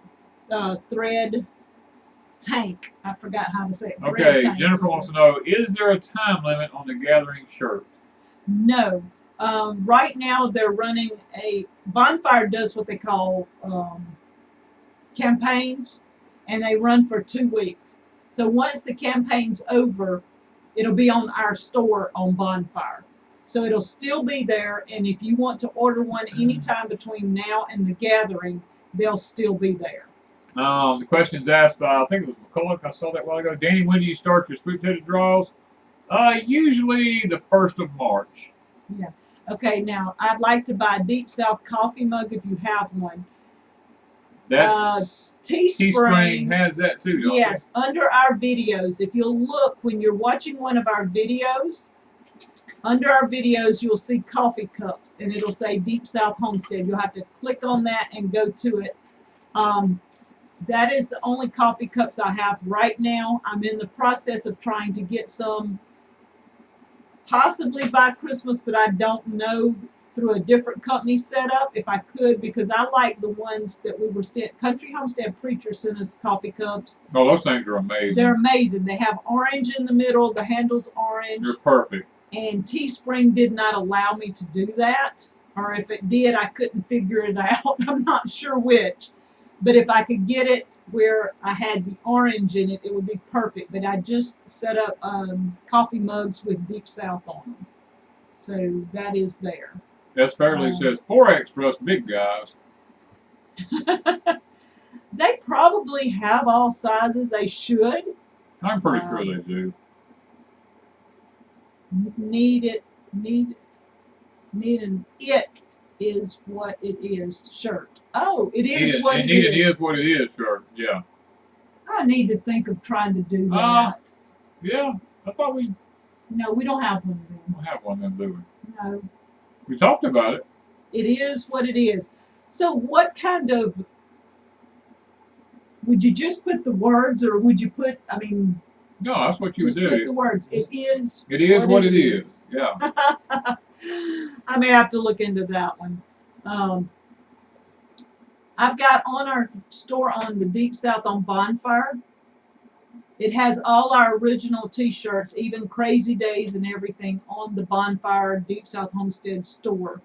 tank. I forgot how to say it. Okay, Jennifer wants to know, is there a time limit on the gathering shirt? No. Right now they're running Bonfire does what they call campaigns, and they run for 2 weeks. So once the campaign's over, it'll be on our store on Bonfire. So it'll still be there, and if you want to order one anytime between now and the gathering, they'll still be there. The question's asked by, I think it was McCulloch. I saw that a while ago. Danny, when do you start your sweet-potato draws? Usually the 1st of March. Yeah. Okay, now, I'd like to buy a Deep South coffee mug if you have one. That's Teespring has that too, don't yes, they? Under our videos, if you'll look when you're watching one of our videos, under our videos you'll see coffee cups, and it'll say Deep South Homestead. You'll have to click on that and go to it. That is the only coffee cups I have right now. I'm in the process of trying to get some, possibly by Christmas, but I don't know, through a different company setup if I could, because I like the ones that we were sent. Country Homestead Preacher sent us coffee cups. Oh, those things are amazing. They're amazing. They have orange in the middle. The handle's orange. They're perfect. And Teespring did not allow me to do that. Or if it did, I couldn't figure it out. I'm not sure which. But if I could get it where I had the orange in it, it would be perfect. But I just set up coffee mugs with Deep South on them. So that is there. That's fairly says 4X for us big guys. They probably have all sizes. They should. I'm pretty sure they do. Need an it is what it is shirt. Oh, it is what it is. It is what it is shirt. Yeah. I need to think of trying to do that. Yeah. I thought we. No, we don't have one of them. We don't have one of them, do we? No. We talked about it. It is what it is. So what kind of, would you just put the words, or would you put, I mean, no, that's what you would just do. put the words. It is. It is what it is. Yeah. I may have to look into that one. I've got on our store on the Deep South on Bonfire. It has all our original T-shirts, even Crazy Days and everything, on the Bonfire Deep South Homestead store.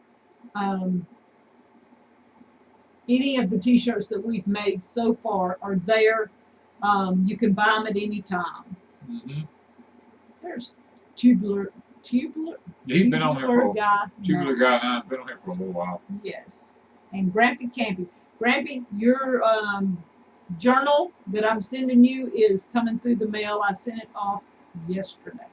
Any of the T-shirts that we've made so far are there. You can buy them at any time. Mm-hmm. There's tubular. He's been on here for guy. tubular guy. I've been on here for a little while. Yes, and Grampy Campy. Grampy, your journal that I'm sending you is coming through the mail. I sent it off yesterday.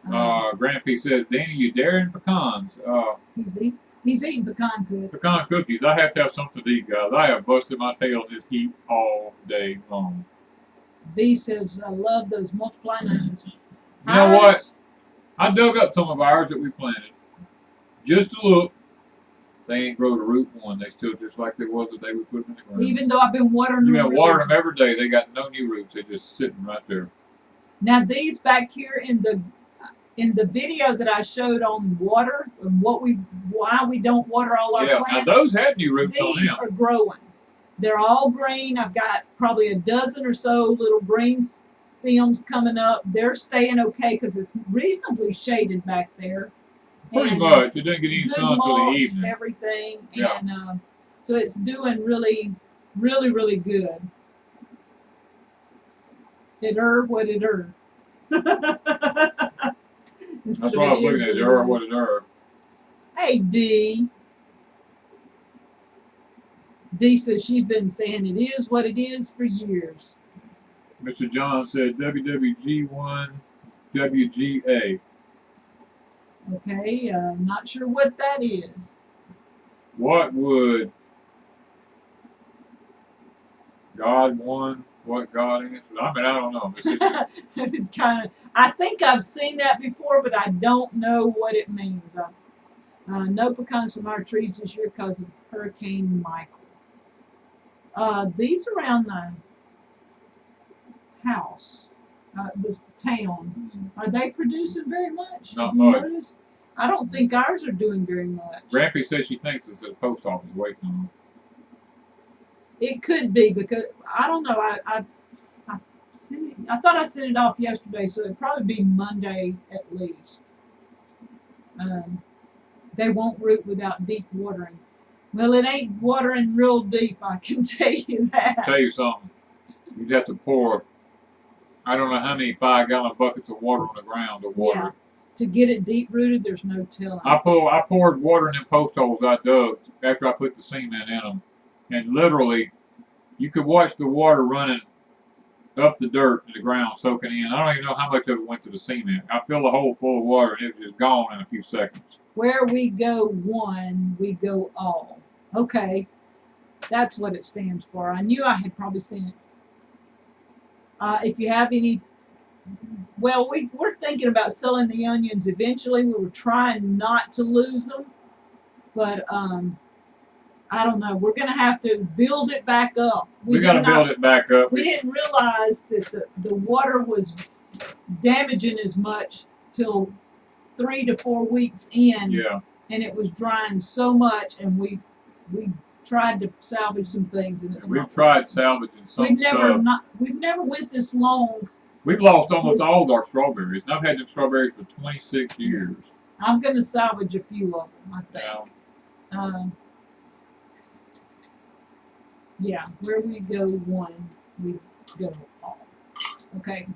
Grampy says, Danny, you daring pecans. He's eating pecan cookies. Pecan cookies. I have to have something to eat, guys. I have busted my tail in this heat all day long. B says, I love those multiplying onions. You know what? I dug up some of ours that we planted. Just to look. They ain't grow to root one. They still just like they was the day we put them in the ground. Even though I've been watering them. You've been watering them every day. They got no new roots. They're just sitting right there. Now these back here in the video that I showed on water and why we don't water all our plants. Now those had new roots on them. These are growing. They're all green. I've got probably a dozen or so little green stems coming up. They're staying okay because it's reasonably shaded back there. Pretty much. It didn't get any sun until the evening. Everything. Yeah. And so it's doing really, really, really good. It what it That's why I was looking at it. What it Hey, D. D says she's been saying it is what it is for years. Mr. John said WWG1 WGA. Okay, not sure what that is. What would God want? What God answered? I mean, I don't know. It's kind of. I think I've seen that before, but I don't know what it means. No pecans from our trees this year because of Hurricane Michael. These around the house, this town, are they producing very much? Not much. Notice? I don't think ours are doing very much. Grampy says she thinks it's at the post office waiting on them. It could be because I don't know. I thought I sent it off yesterday, so it'd probably be Monday at least. They won't root without deep watering. Well, it ain't watering real deep, I can tell you that. I'll tell you something. You'd have to pour, I don't know how many 5-gallon buckets of water on the ground to water it. To get it deep rooted, there's no telling. I poured water in them post holes I dug after I put the cement in them. And literally, you could watch the water running up the dirt to the ground, soaking in. I don't even know how much of it went to the cement. I filled a hole full of water, and it was just gone in a few seconds. Where we go one, we go all. Okay, that's what it stands for. I knew I had probably seen it. If you have any, well, we're thinking about selling the onions eventually. We were trying not to lose them, but I don't know. We're going to have to build it back up. We got to build it back up. We didn't realize that the water was damaging as much till 3 to 4 weeks in. Yeah. And it was drying so much, and we tried to salvage some things, and it's we've tried salvaging some stuff. We've never went this long. We've lost almost all of our strawberries, and I've had them strawberries for 26 years. I'm going to salvage a few of them, I think. Yeah. Yeah, where we go one, we go all. Okay.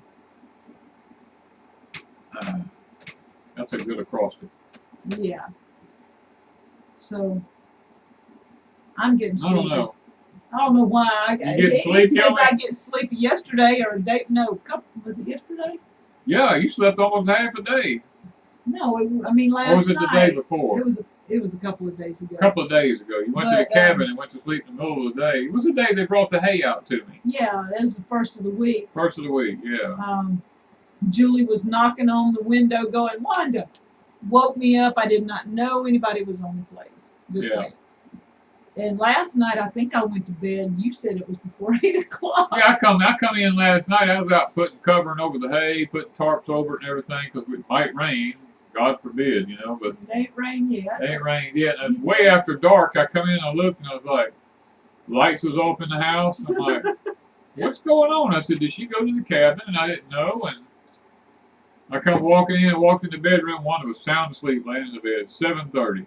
That's a good acrostic. Yeah. So, I'm getting sleepy. I don't know. I don't know why. He says I get sleepy yesterday or a day. No, was it yesterday? Yeah, you slept almost half a day. No, I mean last night. Or was it the day before? It was a couple of days ago. A couple of days ago. You went to the cabin and went to sleep in the middle of the day. It was the day they brought the hay out to me. Yeah, it was the first of the week. First of the week, yeah. Julie was knocking on the window going, Wanda, woke me up. I did not know anybody was on the place. Just saying. And last night, I think I went to bed. You said it was before 8 o'clock. Yeah, I come in last night. I was out covering over the hay, putting tarps over it and everything because it might rain. God forbid, you know. But it ain't rained yet. It ain't rained yet. And it's way after dark. I come in and I looked and I was like, lights was off in the house. I'm like, what's going on? I said, did she go to the cabin? And I didn't know. And I come walking in and walked in the bedroom. Wanda was sound asleep laying in the bed. 7:30.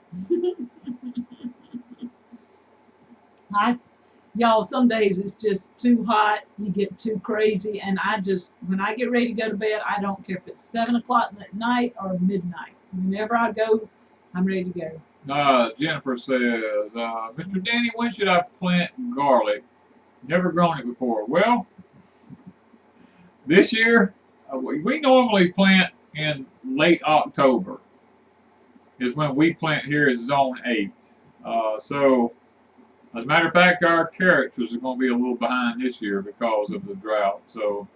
Y'all, some days it's just too hot. You get too crazy. And when I get ready to go to bed, I don't care if it's 7 o'clock at night or midnight. Whenever I go, I'm ready to go. Jennifer says, Mr. Danny, when should I plant garlic? Never grown it before. Well, this year, we normally plant in late October is when we plant here at Zone 8. So, as a matter of fact, our carrots are going to be a little behind this year because of the drought. So,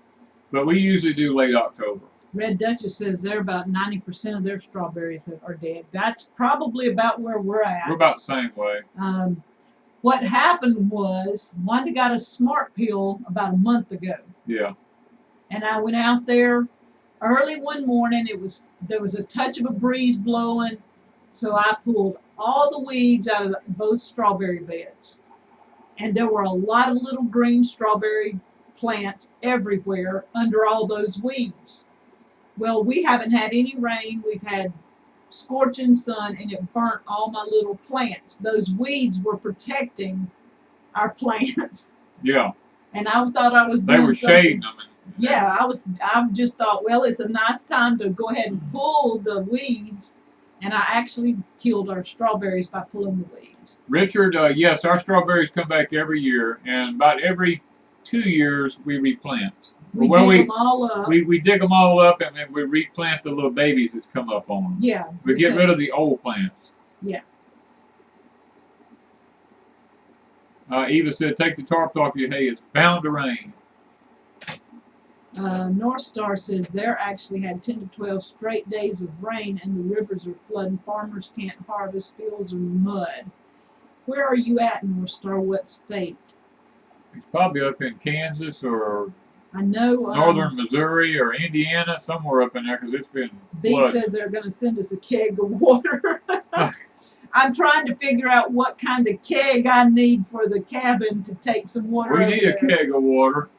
but we usually do late October. Red Duchess says they're about 90% of their strawberries are dead. That's probably about where we're at. We're about the same way. What happened was Wanda got a smart peel about a month ago. Yeah. And I went out there early one morning. There was a touch of a breeze blowing, so I pulled all the weeds out of both strawberry beds. And there were a lot of little green strawberry plants everywhere under all those weeds. Well, we haven't had any rain. We've had scorching sun, and it burnt all my little plants. Those weeds were protecting our plants. Yeah. And I thought I was doing something. They were shading them. Yeah, I just thought, well, it's a nice time to go ahead and pull the weeds. And I actually killed our strawberries by pulling the weeds. Richard, yes, our strawberries come back every year, and about every 2 years we replant. We dig them all up. We dig them all up, and then we replant the little babies that's come up on them. Yeah. We get rid of the old plants. Yeah. Eva said, take the tarp off your hay. It's bound to rain. North Star says they're actually had 10 to 12 straight days of rain and the rivers are flooding. Farmers can't harvest, fields are mud. Where are you at, North Star? What state? It's probably up in Kansas or I know northern Missouri or Indiana, somewhere up in there because it's been flooded. Says they're going to send us a keg of water. I'm trying to figure out what kind of keg I need for the cabin to take some water. We need a keg of water.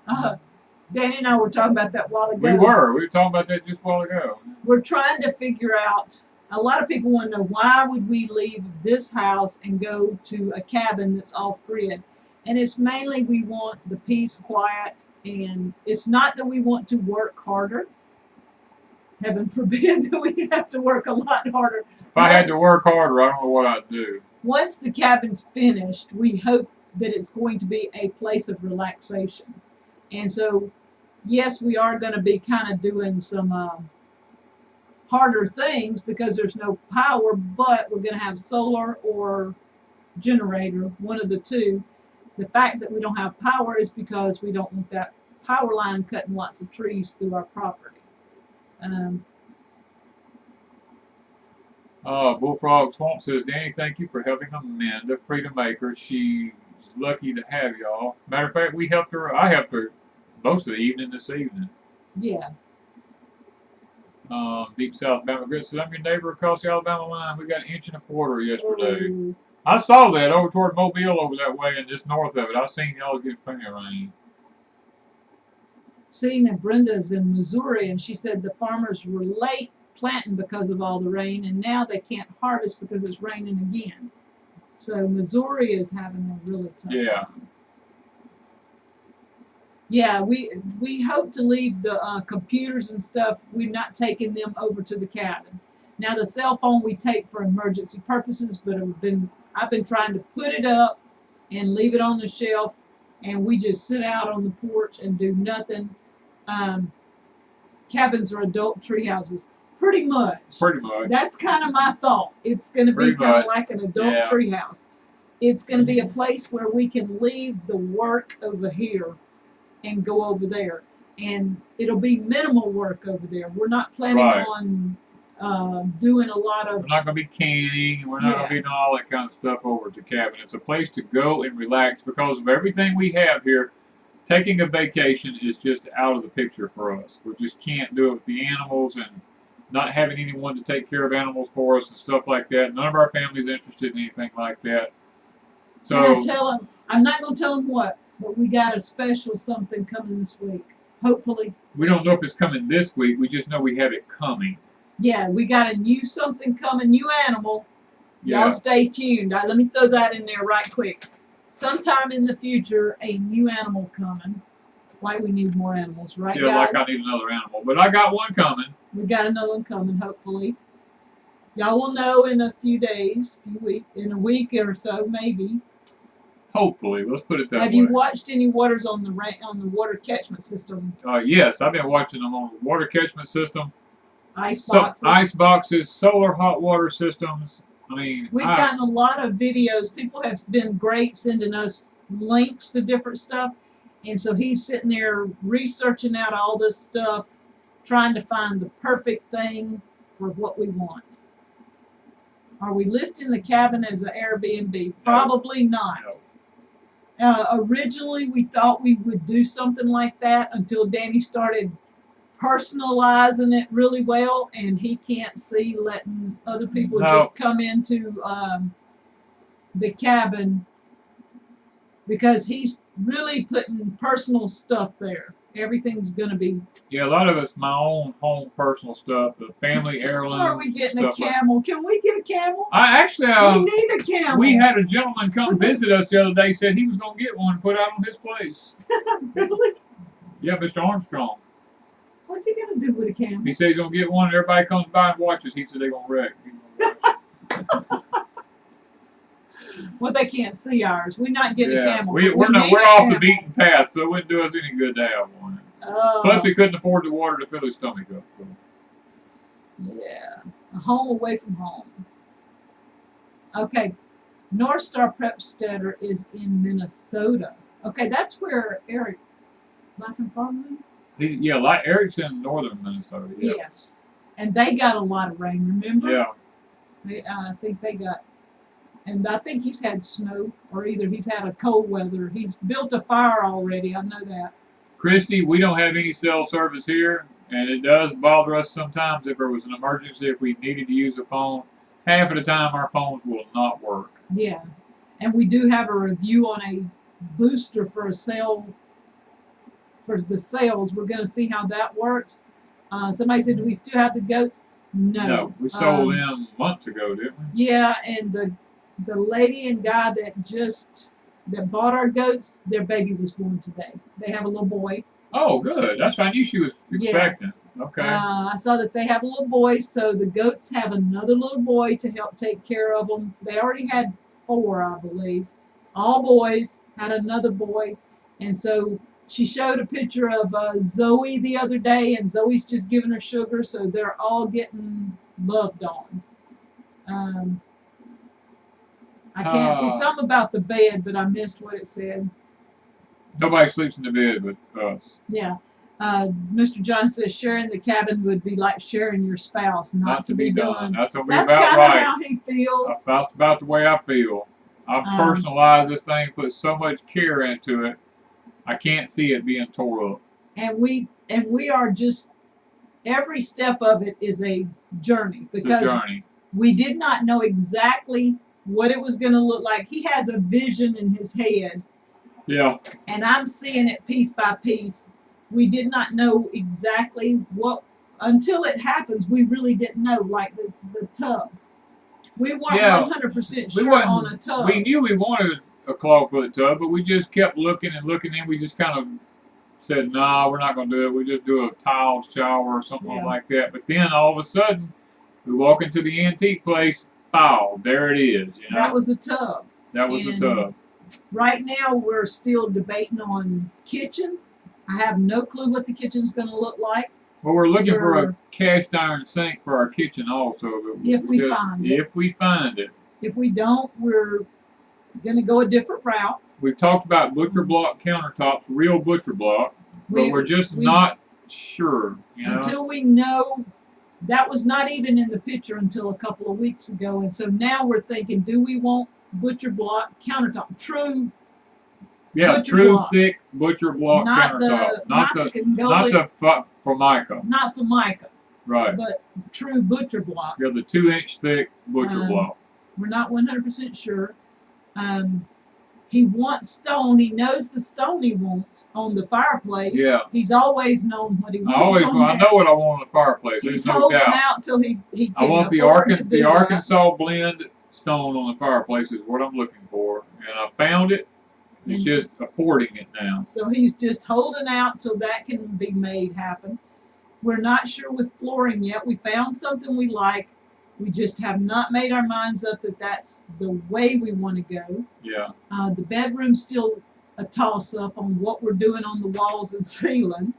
Danny and I were talking about that a while ago. We were talking about that just a while ago. We're trying to figure out, a lot of people want to know, why would we leave this house and go to a cabin that's off-grid? And it's mainly we want the peace, quiet, and it's not that we want to work harder. Heaven forbid that we have to work a lot harder. If I had to work harder, I don't know what I'd do. Once the cabin's finished, we hope that it's going to be a place of relaxation. And so, yes, we are going to be kind of doing some harder things because there's no power, but we're going to have solar or generator, one of the two. The fact that we don't have power is because we don't want that power line cutting lots of trees through our property. Bullfrog Swamp says, Danny, thank you for helping Amanda, Freedom Acre. She's lucky to have y'all. Matter of fact, I helped her most of the evening this evening. Yeah. Deep South Alabama Grit says, I'm your neighbor across the Alabama line. We got 1.25 inches yesterday. Oh. I saw that over toward Mobile over that way and just north of it. I seen y'all getting plenty of rain. Seeing that Brenda's in Missouri, and she said the farmers were late planting because of all the rain, and now they can't harvest because it's raining again. So Missouri is having a really tough time. Yeah, we hope to leave the computers and stuff. We're not taking them over to the cabin. Now the cell phone we take for emergency purposes, but I've been trying to put it up and leave it on the shelf, and we just sit out on the porch and do nothing. Cabins are adult tree houses. Pretty much. Pretty much. That's kind of my thought. It's going to be kind of like an adult tree house. It's going to be a place where we can leave the work over here and go over there. And it'll be minimal work over there. We're not planning on doing a lot of. We're not going to be canning, and we're not going to be doing all that kind of stuff over at the cabin. It's a place to go and relax because of everything we have here. Taking a vacation is just out of the picture for us. We just can't do it with the animals and not having anyone to take care of animals for us and stuff like that. None of our family's interested in anything like that. So Can I tell them? I'm not going to tell them what, but we got a special something coming this week. Hopefully. We don't know if it's coming this week. We just know we have it coming. Yeah, we got a new something coming, new animal. Yeah. Y'all stay tuned. Let me throw that in there right quick. Sometime in the future, a new animal coming. Like we need more animals, right, yeah, guys? like I need another animal. But I got one coming. We got another one coming, hopefully. Y'all will know in a few days, in a week or so, maybe. Hopefully, let's put it that way. Have you watched any waters on the water catchment system? Yes, I've been watching them on the water catchment system. Ice boxes. Ice boxes, solar hot water systems. I mean, we've gotten a lot of videos. People have been great sending us links to different stuff. And so he's sitting there researching out all this stuff, trying to find the perfect thing for what we want. Are we listing the cabin as an Airbnb? Probably not. No. Originally, we thought we would do something like that until Danny started personalizing it really well, and he can't see letting other people just come into the cabin because he's really putting personal stuff there. Everything's going to be... Yeah, a lot of it's my own home personal stuff, the family heirlooms. Are we getting a camel? Can we get a camel? I actually... we need a camel. We had a gentleman come visit us the other day, said he was going to get one and put out on his place. Really? Yeah, Mr. Armstrong. What's he going to do with a camel? He said he's going to get one and everybody comes by and watches. He said they're going to wreck. Well, they can't see ours. We're not getting a camel. We're off the beaten path, so it wouldn't do us any good to have one. Oh. Plus, we couldn't afford the water to fill his stomach up. So. Yeah, a home away from home. Okay, North Star Prepsteader is in Minnesota. Okay, that's where Eric, Laughing Farmland? Like Eric's in northern Minnesota. Yeah. Yes, and they got a lot of rain. Remember? Yeah. I think they got. And I think he's had snow, or either he's had a cold weather. He's built a fire already, I know that. Christy, we don't have any cell service here, and it does bother us sometimes if there was an emergency, if we needed to use a phone. Half of the time, our phones will not work. Yeah, and we do have a review on a booster for a sale, for the sales. We're going to see how that works. Somebody said, do we still have the goats? No. We sold them months ago, didn't we? Yeah, and the lady and guy that bought our goats, their baby was born today. They have a little boy. Oh, good. That's what I knew she was expecting. Yeah. Okay. I saw that they have a little boy, so the goats have another little boy to help take care of them. They already had 4, I believe. All boys, had another boy. And so she showed a picture of Zoe the other day, and Zoe's just giving her sugar, so they're all getting loved on. I can't see something about the bed, but I missed what it said. Nobody sleeps in the bed but us. Yeah. Mr. John says sharing the cabin would be like sharing your spouse, not to be done. That's what we're about right. That's kind of how he feels. That's about the way I feel. I've personalized this thing, put so much care into it. I can't see it being tore up. And we are just, every step of it is a journey, because it's a journey. We did not know exactly what it was going to look like. He has a vision in his head. Yeah. And I'm seeing it piece by piece. We did not know exactly what, until it happens, we really didn't know, like the tub. We weren't 100% sure on a tub. We knew we wanted a clawfoot tub, but we just kept looking and looking, and we just kind of said, nah, we're not going to do it. We just do a tiled shower or something like that. But then all of a sudden, we walk into the antique place, pow, there it is. You know? That was a tub. That was a tub. Right now, we're still debating on kitchen. I have no clue what the kitchen's going to look like. Well, we're looking for a cast iron sink for our kitchen also. If we find it. If we find it. If we don't, we're going to go a different route. We've talked about butcher block countertops, real butcher block, but we're just not sure. You know? Until we know that was not even in the picture until a couple of weeks ago. And so now we're thinking, do we want butcher block countertop? True. Yeah, butcher true block. thick butcher block Not countertop. not the Formica. not Formica. Right. But true butcher block. Yeah, the 2-inch thick butcher block. We're not 100% sure. He wants stone. He knows the stone he wants on the fireplace. Yeah. He's always known what he wants. I know what I want on the fireplace. There's no doubt. Out till he can I want the Arkansas blend stone on the fireplace is what I'm looking for, and I found it. It's just affording it now. So he's just holding out till that can be made happen. We're not sure with flooring yet. We found something we like. We just have not made our minds up that that's the way we want to go. Yeah. The bedroom's still a toss-up on what we're doing on the walls and ceiling.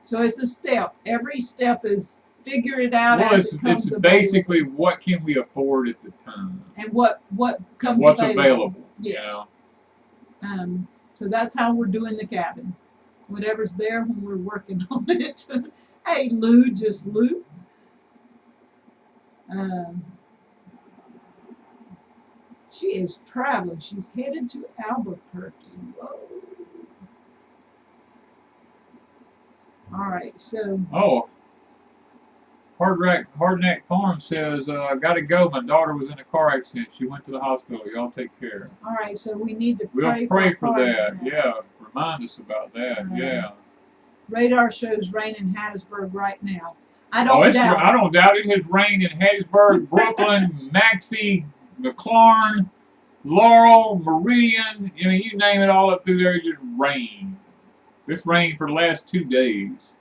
So it's a step. Every step is figure it out as it comes it's basically what can we afford at the time. And what's available. Yes. You know? So that's how we're doing the cabin. Whatever's there when we're working on it. Hey, Lou, just Lou. She is traveling. She's headed to Albuquerque. Whoa. All right, so. Oh. Hardneck Farm says, I gotta go. My daughter was in a car accident. She went to the hospital. Y'all take care. All right, so we need to pray for that. Yeah, remind us about that. Yeah. Radar shows rain in Hattiesburg right now. I don't doubt it. Has rained in Hattiesburg, Brooklyn, Maxie, McLaurin, Laurel, Meridian. I mean, you name it, all up through there. It just rained. This rained for the last 2 days.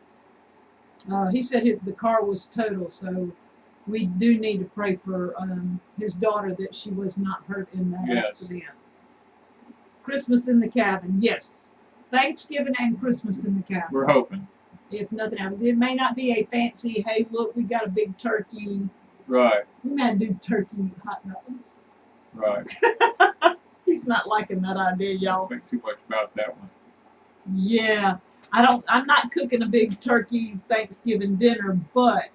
He said the car was total, so we do need to pray for his daughter that she was not hurt in that accident. Christmas in the cabin, yes. Thanksgiving and Christmas in the cabin. We're hoping. If nothing happens. It may not be a fancy, hey, look, we got a big turkey. Right. We might do turkey hot dogs. Right. He's not liking that idea, y'all. Don't think too much about that one. Yeah. I'm not cooking a big turkey Thanksgiving dinner, but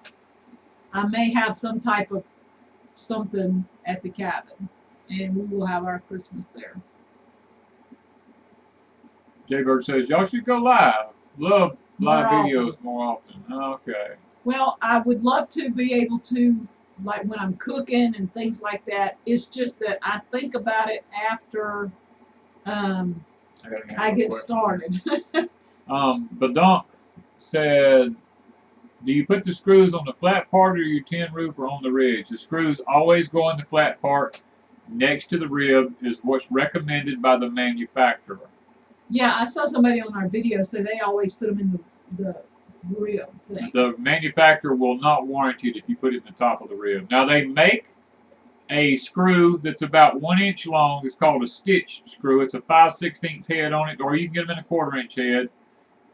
I may have some type of something at the cabin, and we will have our Christmas there. Jaybird says, y'all should go live. Love live videos often. more often. Okay. Well, I would love to be able to, like when I'm cooking and things like that. It's just that I think about it after I get started. Badonk said, do you put the screws on the flat part of your tin roof or on the ridge? The screws always go on the flat part next to the rib is what's recommended by the manufacturer. Yeah, I saw somebody on our video say they always put them in the rib thing. The manufacturer will not warranty it if you put it in the top of the rib. Now, they make a screw that's about 1 inch long. It's called a stitch screw. It's a 5/16 head on it, or you can get them in a 1/4 inch head.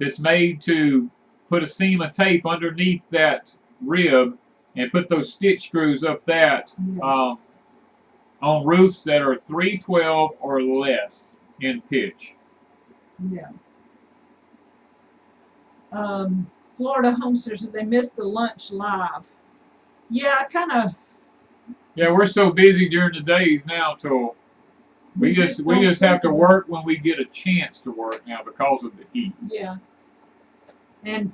That's made to put a seam of tape underneath that rib and put those stitch screws up that on roofs that are 312 or less in pitch. Yeah. Florida Homestead said they missed the lunch live. Yeah, I kind of. Yeah, we're so busy during the days now till we just have to work when we get a chance to work now because of the heat. Yeah. And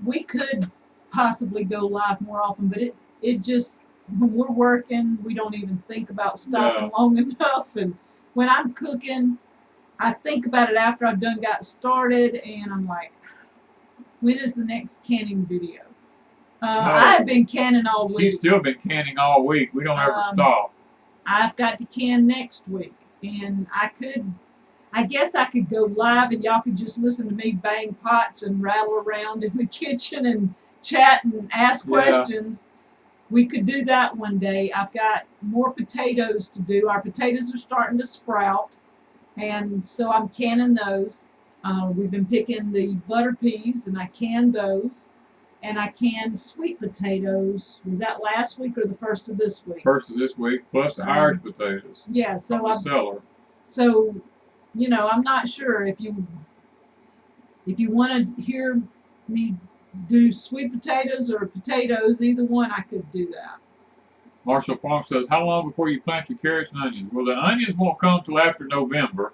we could possibly go live more often, but it just, when we're working, we don't even think about stopping long enough. And when I'm cooking, I think about it after I've done got started, and I'm like, when is the next canning video? I've been canning all week. She's still been canning all week. We don't ever stop. I've got to can next week, and I guess I could go live and y'all could just listen to me bang pots and rattle around in the kitchen and chat and ask questions. We could do that one day. I've got more potatoes to do. Our potatoes are starting to sprout, and so I'm canning those. We've been picking the butter peas, and I canned those. And I canned sweet potatoes. Was that last week or the first of this week? First of this week, plus the Irish potatoes. Yeah, so I'm cellar. So, you know, I'm not sure if you want to hear me do sweet potatoes or potatoes, either one, I could do that. Marshall Farm says, how long before you plant your carrots and onions? Well, the onions won't come till after November.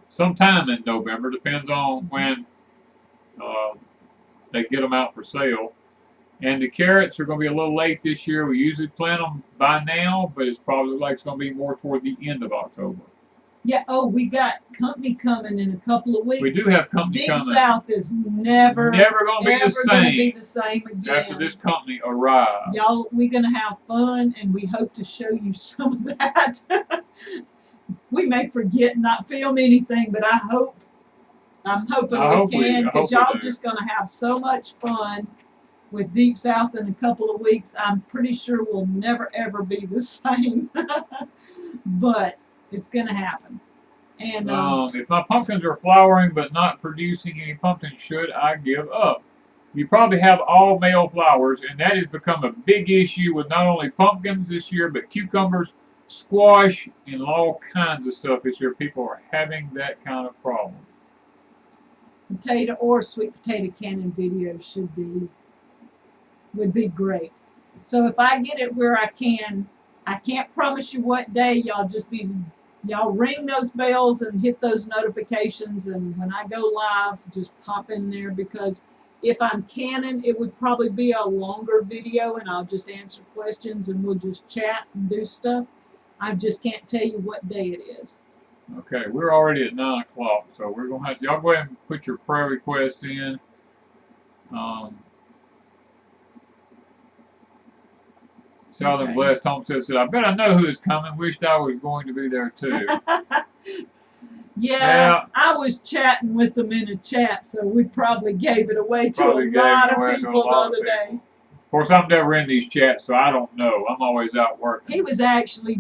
Sometime in November, depends on when they get them out for sale. And the carrots are going to be a little late this year. We usually plant them by now, but it's probably like it's going to be more toward the end of October. Yeah. Oh, we got company coming in a couple of weeks. We do have company Deep coming. South is never going to be the same again. After this company arrives. Y'all, we're going to have fun, and we hope to show you some of that. We may forget and not film anything, but I'm hoping we can, because y'all just going to have so much fun with Deep South in a couple of weeks. I'm pretty sure we'll never ever be the same, but it's going to happen. And if my pumpkins are flowering but not producing any pumpkins, should I give up? You probably have all male flowers, and that has become a big issue with not only pumpkins this year, but cucumbers, squash, and all kinds of stuff this year. People are having that kind of problem. Potato or sweet potato cannon videos would be great. So if I get it where I can't promise you what day. Y'all ring those bells and hit those notifications, and when I go live, just pop in there, because if I'm canning, it would probably be a longer video, and I'll just answer questions and we'll just chat and do stuff. I just can't tell you what day it is. Okay, we're already at 9 o'clock, so we're gonna have y'all go ahead and put your prayer request in. Southern Blessed Homestead said, I bet I know who is coming. Wished I was going to be there too. Yeah, I was chatting with them in a chat, so we probably gave it away to a lot of people the other day. Of course, I'm never in these chats, so I don't know. I'm always out working. He was actually,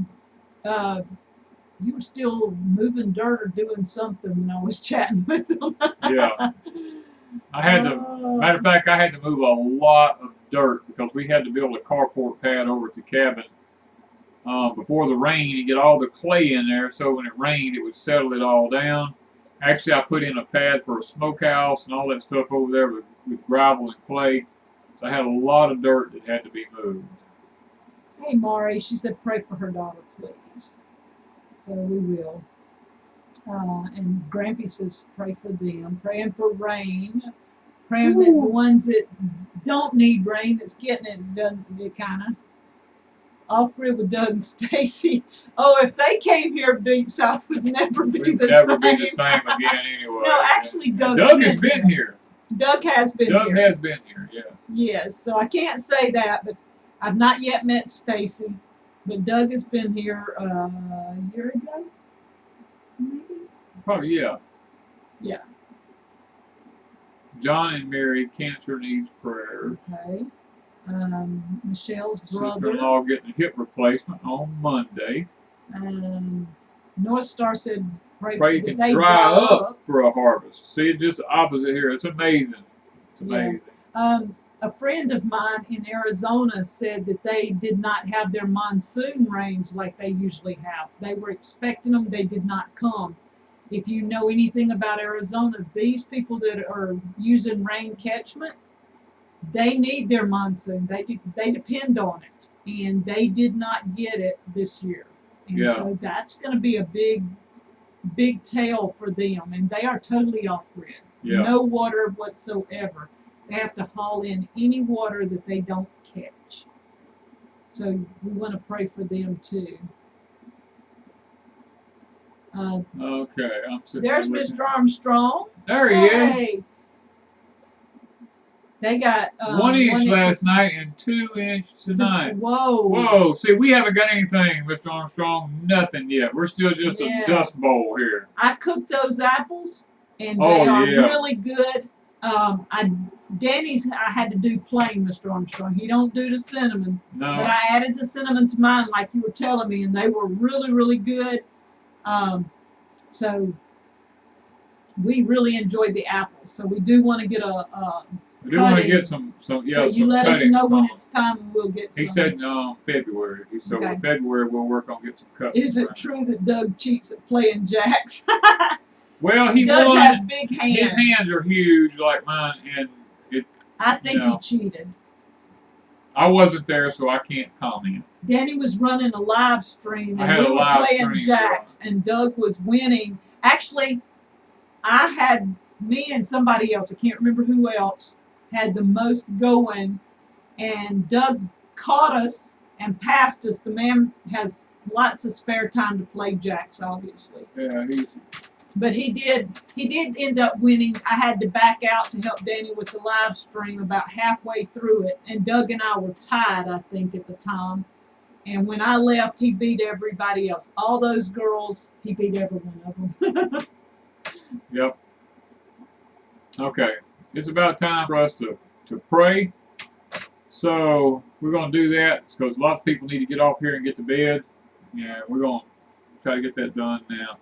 you were still moving dirt or doing something when I was chatting with him. Yeah. Matter of fact, I had to move a lot of dirt because we had to build a carport pad over at the cabin before the rain and get all the clay in there, so when it rained, it would settle it all down. Actually, I put in a pad for a smokehouse and all that stuff over there with gravel and clay. So I had a lot of dirt that had to be moved. Hey, Maury, she said pray for her daughter, please. So we will. And Grampy says pray for them. Praying for rain. Praying that the ones that don't need rain, that's getting it done, it kind of off-grid with Doug and Stacy. Oh, if they came here, Deep South would never be the same. We'd never be the same again anyway. No, actually, Doug has been here. Doug has been here. Doug has been here, yeah. Yes, so I can't say that, but I've not yet met Stacy. But Doug has been here a year ago, maybe? Probably, yeah. Yeah. John and Mary, cancer needs prayer. Okay. Michelle's brother. Sister-in-law getting a hip replacement on Monday. North Star said, pray it can dry up for a harvest. See, it's just the opposite here. It's amazing. It's amazing. Yeah. A friend of mine in Arizona said that they did not have their monsoon rains like they usually have. They were expecting them. They did not come. If you know anything about Arizona, these people that are using rain catchment, they need their monsoon. They depend on it, and they did not get it this year. And so that's going to be a big tell for them, and they are totally off grid. Yeah. No water whatsoever. They have to haul in any water that they don't catch. So we want to pray for them too. Okay, I'm sitting there's Mr. Armstrong. There he is. They got 1 inch last night and 2 inch tonight. Whoa. See, we haven't got anything, Mr. Armstrong. Nothing yet. We're still just a dust bowl here. I cooked those apples, and they are really good. I had to do plain, Mr. Armstrong. He don't do the cinnamon. No. But I added the cinnamon to mine like you were telling me, and they were really, really good. So we really enjoyed the apples. So we do want to get we do want to get some so you let us know when it's time, and we'll get some. He said no, February. So in February we'll work on getting some cups. Is it true that Doug cheats at playing jacks? Well, Doug has big hands. His hands are huge like mine, and I think No. he cheated. I wasn't there, so I can't comment. Danny was running a live stream, I and had we a were live playing stream, jacks, and Doug was winning. Actually, I had me and somebody else, I can't remember who else, had the most going, and Doug caught us and passed us. The man has lots of spare time to play jacks, obviously. Yeah, But he did end up winning. I had to back out to help Danny with the live stream about halfway through it, and Doug and I were tied, I think, at the time. And when I left, he beat everybody else. All those girls, he beat every one of them. Yep. Okay. It's about time for us to pray. So we're going to do that because lots of people need to get off here and get to bed. Yeah, we're going to try to get that done now.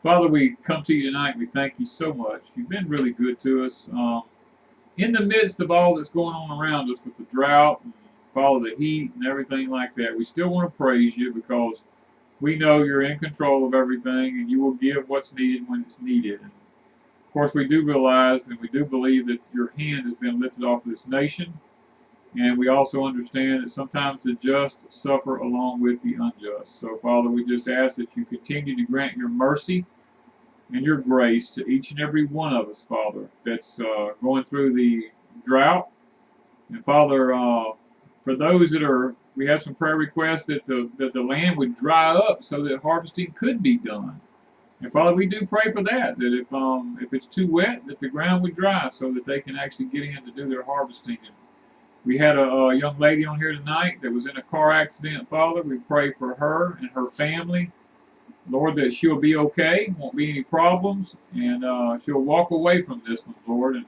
Father, we come to you tonight. We thank you so much. You've been really good to us. In the midst of all that's going on around us with the drought and follow the heat and everything like that, we still want to praise you because we know you're in control of everything and you will give what's needed when it's needed. And of course, we do realize and we do believe that your hand has been lifted off this nation. And we also understand that sometimes the just suffer along with the unjust. So, Father, we just ask that you continue to grant your mercy and your grace to each and every one of us, Father, that's going through the drought. And, Father, for those that we have some prayer requests that the land would dry up so that harvesting could be done. And, Father, we do pray for that if it's too wet, that the ground would dry so that they can actually get in to do their harvesting. And we had a young lady on here tonight that was in a car accident, Father. We pray for her and her family. Lord, that she'll be okay, won't be any problems, and she'll walk away from this one, Lord. And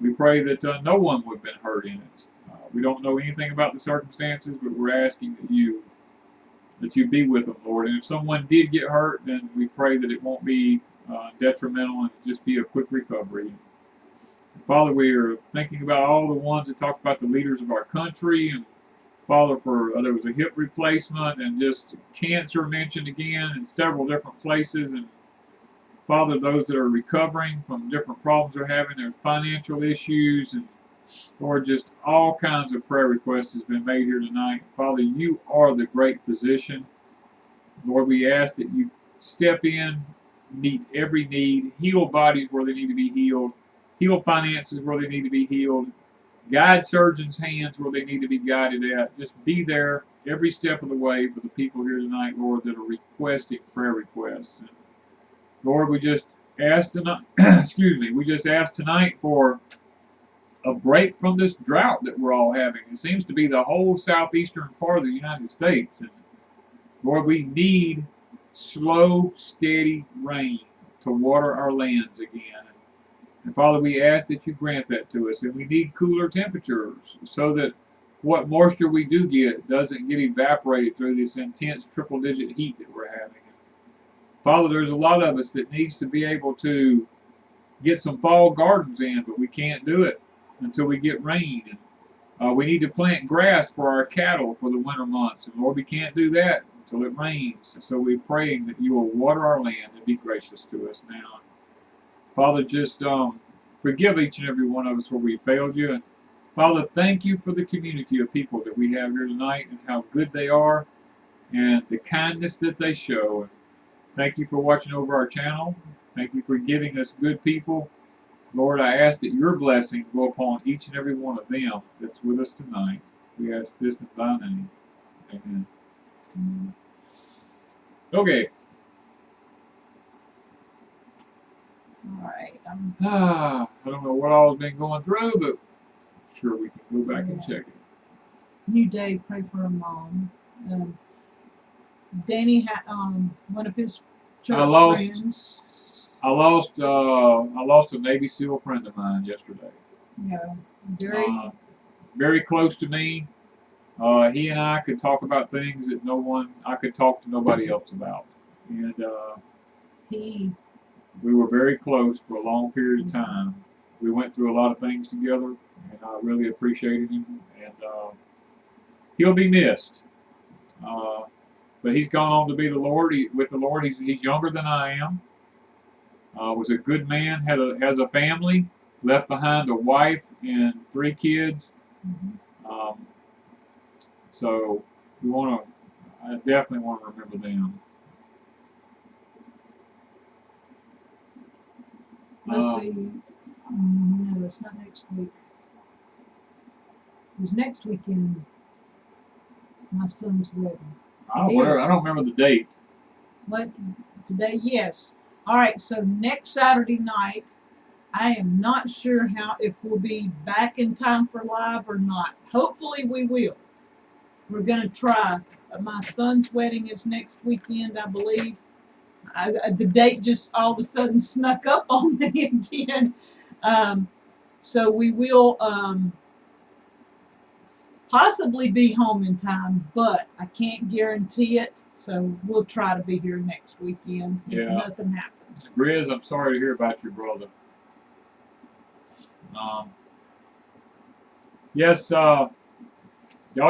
we pray that no one would have been hurt in it. We don't know anything about the circumstances, but we're asking that you be with them, Lord. And if someone did get hurt, then we pray that it won't be detrimental and just be a quick recovery. Father, we are thinking about all the ones that talk about the leaders of our country, and Father, there was a hip replacement and just cancer mentioned again in several different places, and Father, those that are recovering from different problems they're having, there's financial issues, and Lord, just all kinds of prayer requests has been made here tonight. Father, you are the great physician. Lord, we ask that you step in, meet every need, heal bodies where they need to be healed, heal finances where they need to be healed, guide surgeons' hands where they need to be guided at. Just be there every step of the way for the people here tonight, Lord, that are requesting prayer requests. And Lord, we just ask tonight, we just ask tonight for a break from this drought that we're all having. It seems to be the whole southeastern part of the United States. And Lord, we need slow, steady rain to water our lands again. And Father, we ask that you grant that to us. And we need cooler temperatures so that what moisture we do get doesn't get evaporated through this intense triple-digit heat that we're having. Father, there's a lot of us that needs to be able to get some fall gardens in, but we can't do it until we get rain. And we need to plant grass for our cattle for the winter months. And Lord, we can't do that until it rains. So we're praying that you will water our land and be gracious to us now. Father, just forgive each and every one of us where we failed you. And Father, thank you for the community of people that we have here tonight and how good they are and the kindness that they show. And thank you for watching over our channel. Thank you for giving us good people. Lord, I ask that your blessing go upon each and every one of them that's with us tonight. We ask this in thy name. Amen. Okay. All right. I don't know what all's been going through, but I'm sure we can go back and check it. New Day, pray for a mom. Danny had one of his church friends. I lost a Navy SEAL friend of mine yesterday. Yeah, very close to me. He and I could talk about things that I could talk to nobody else about, and we were very close for a long period of time. We went through a lot of things together, and I really appreciated him. And he'll be missed. But he's gone on to be with the Lord. He's younger than I am. Was a good man. Has a family. left behind a wife and 3 kids. So we want to. I definitely want to remember them. Let's see. No, it's not next week. It was next weekend. My son's wedding. I don't remember the date. What? Today? Yes. All right. So next Saturday night, I am not sure if we'll be back in time for live or not. Hopefully we will. We're gonna try. My son's wedding is next weekend, I believe. The date just all of a sudden snuck up on me again. So we will possibly be home in time, but I can't guarantee it. So we'll try to be here next weekend if nothing happens. Grizz, I'm sorry to hear about your brother. Yes, y'all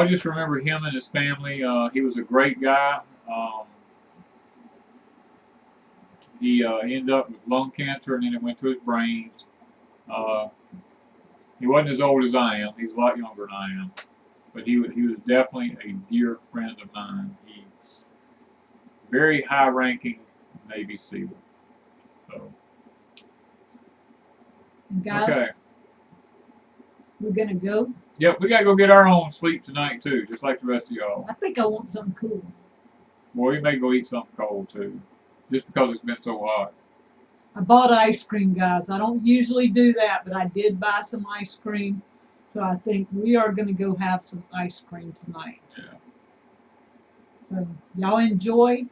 just remember him and his family. He was a great guy. He ended up with lung cancer, and then it went to his brains. He wasn't as old as I am. He's a lot younger than I am. But he was definitely a dear friend of mine. He very high-ranking Navy SEAL. So, and guys, okay. We're gonna go. Yep, we gotta go get our own sleep tonight too, just like the rest of y'all. I think I want something cool. Well, we may go eat something cold too, just because it's been so hot. I bought ice cream, guys. I don't usually do that, but I did buy some ice cream. So I think we are going to go have some ice cream tonight. Yeah. So y'all enjoy.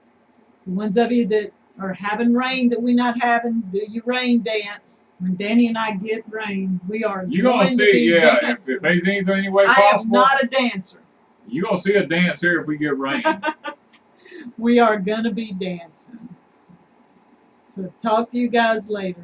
The ones of you that are having rain that we're not having, do your rain dance. When Danny and I get rain, we are going to be dancing. If there's any way possible. I am not a dancer. You're going to see a dance here if we get rain. We are going to be dancing. So talk to you guys later.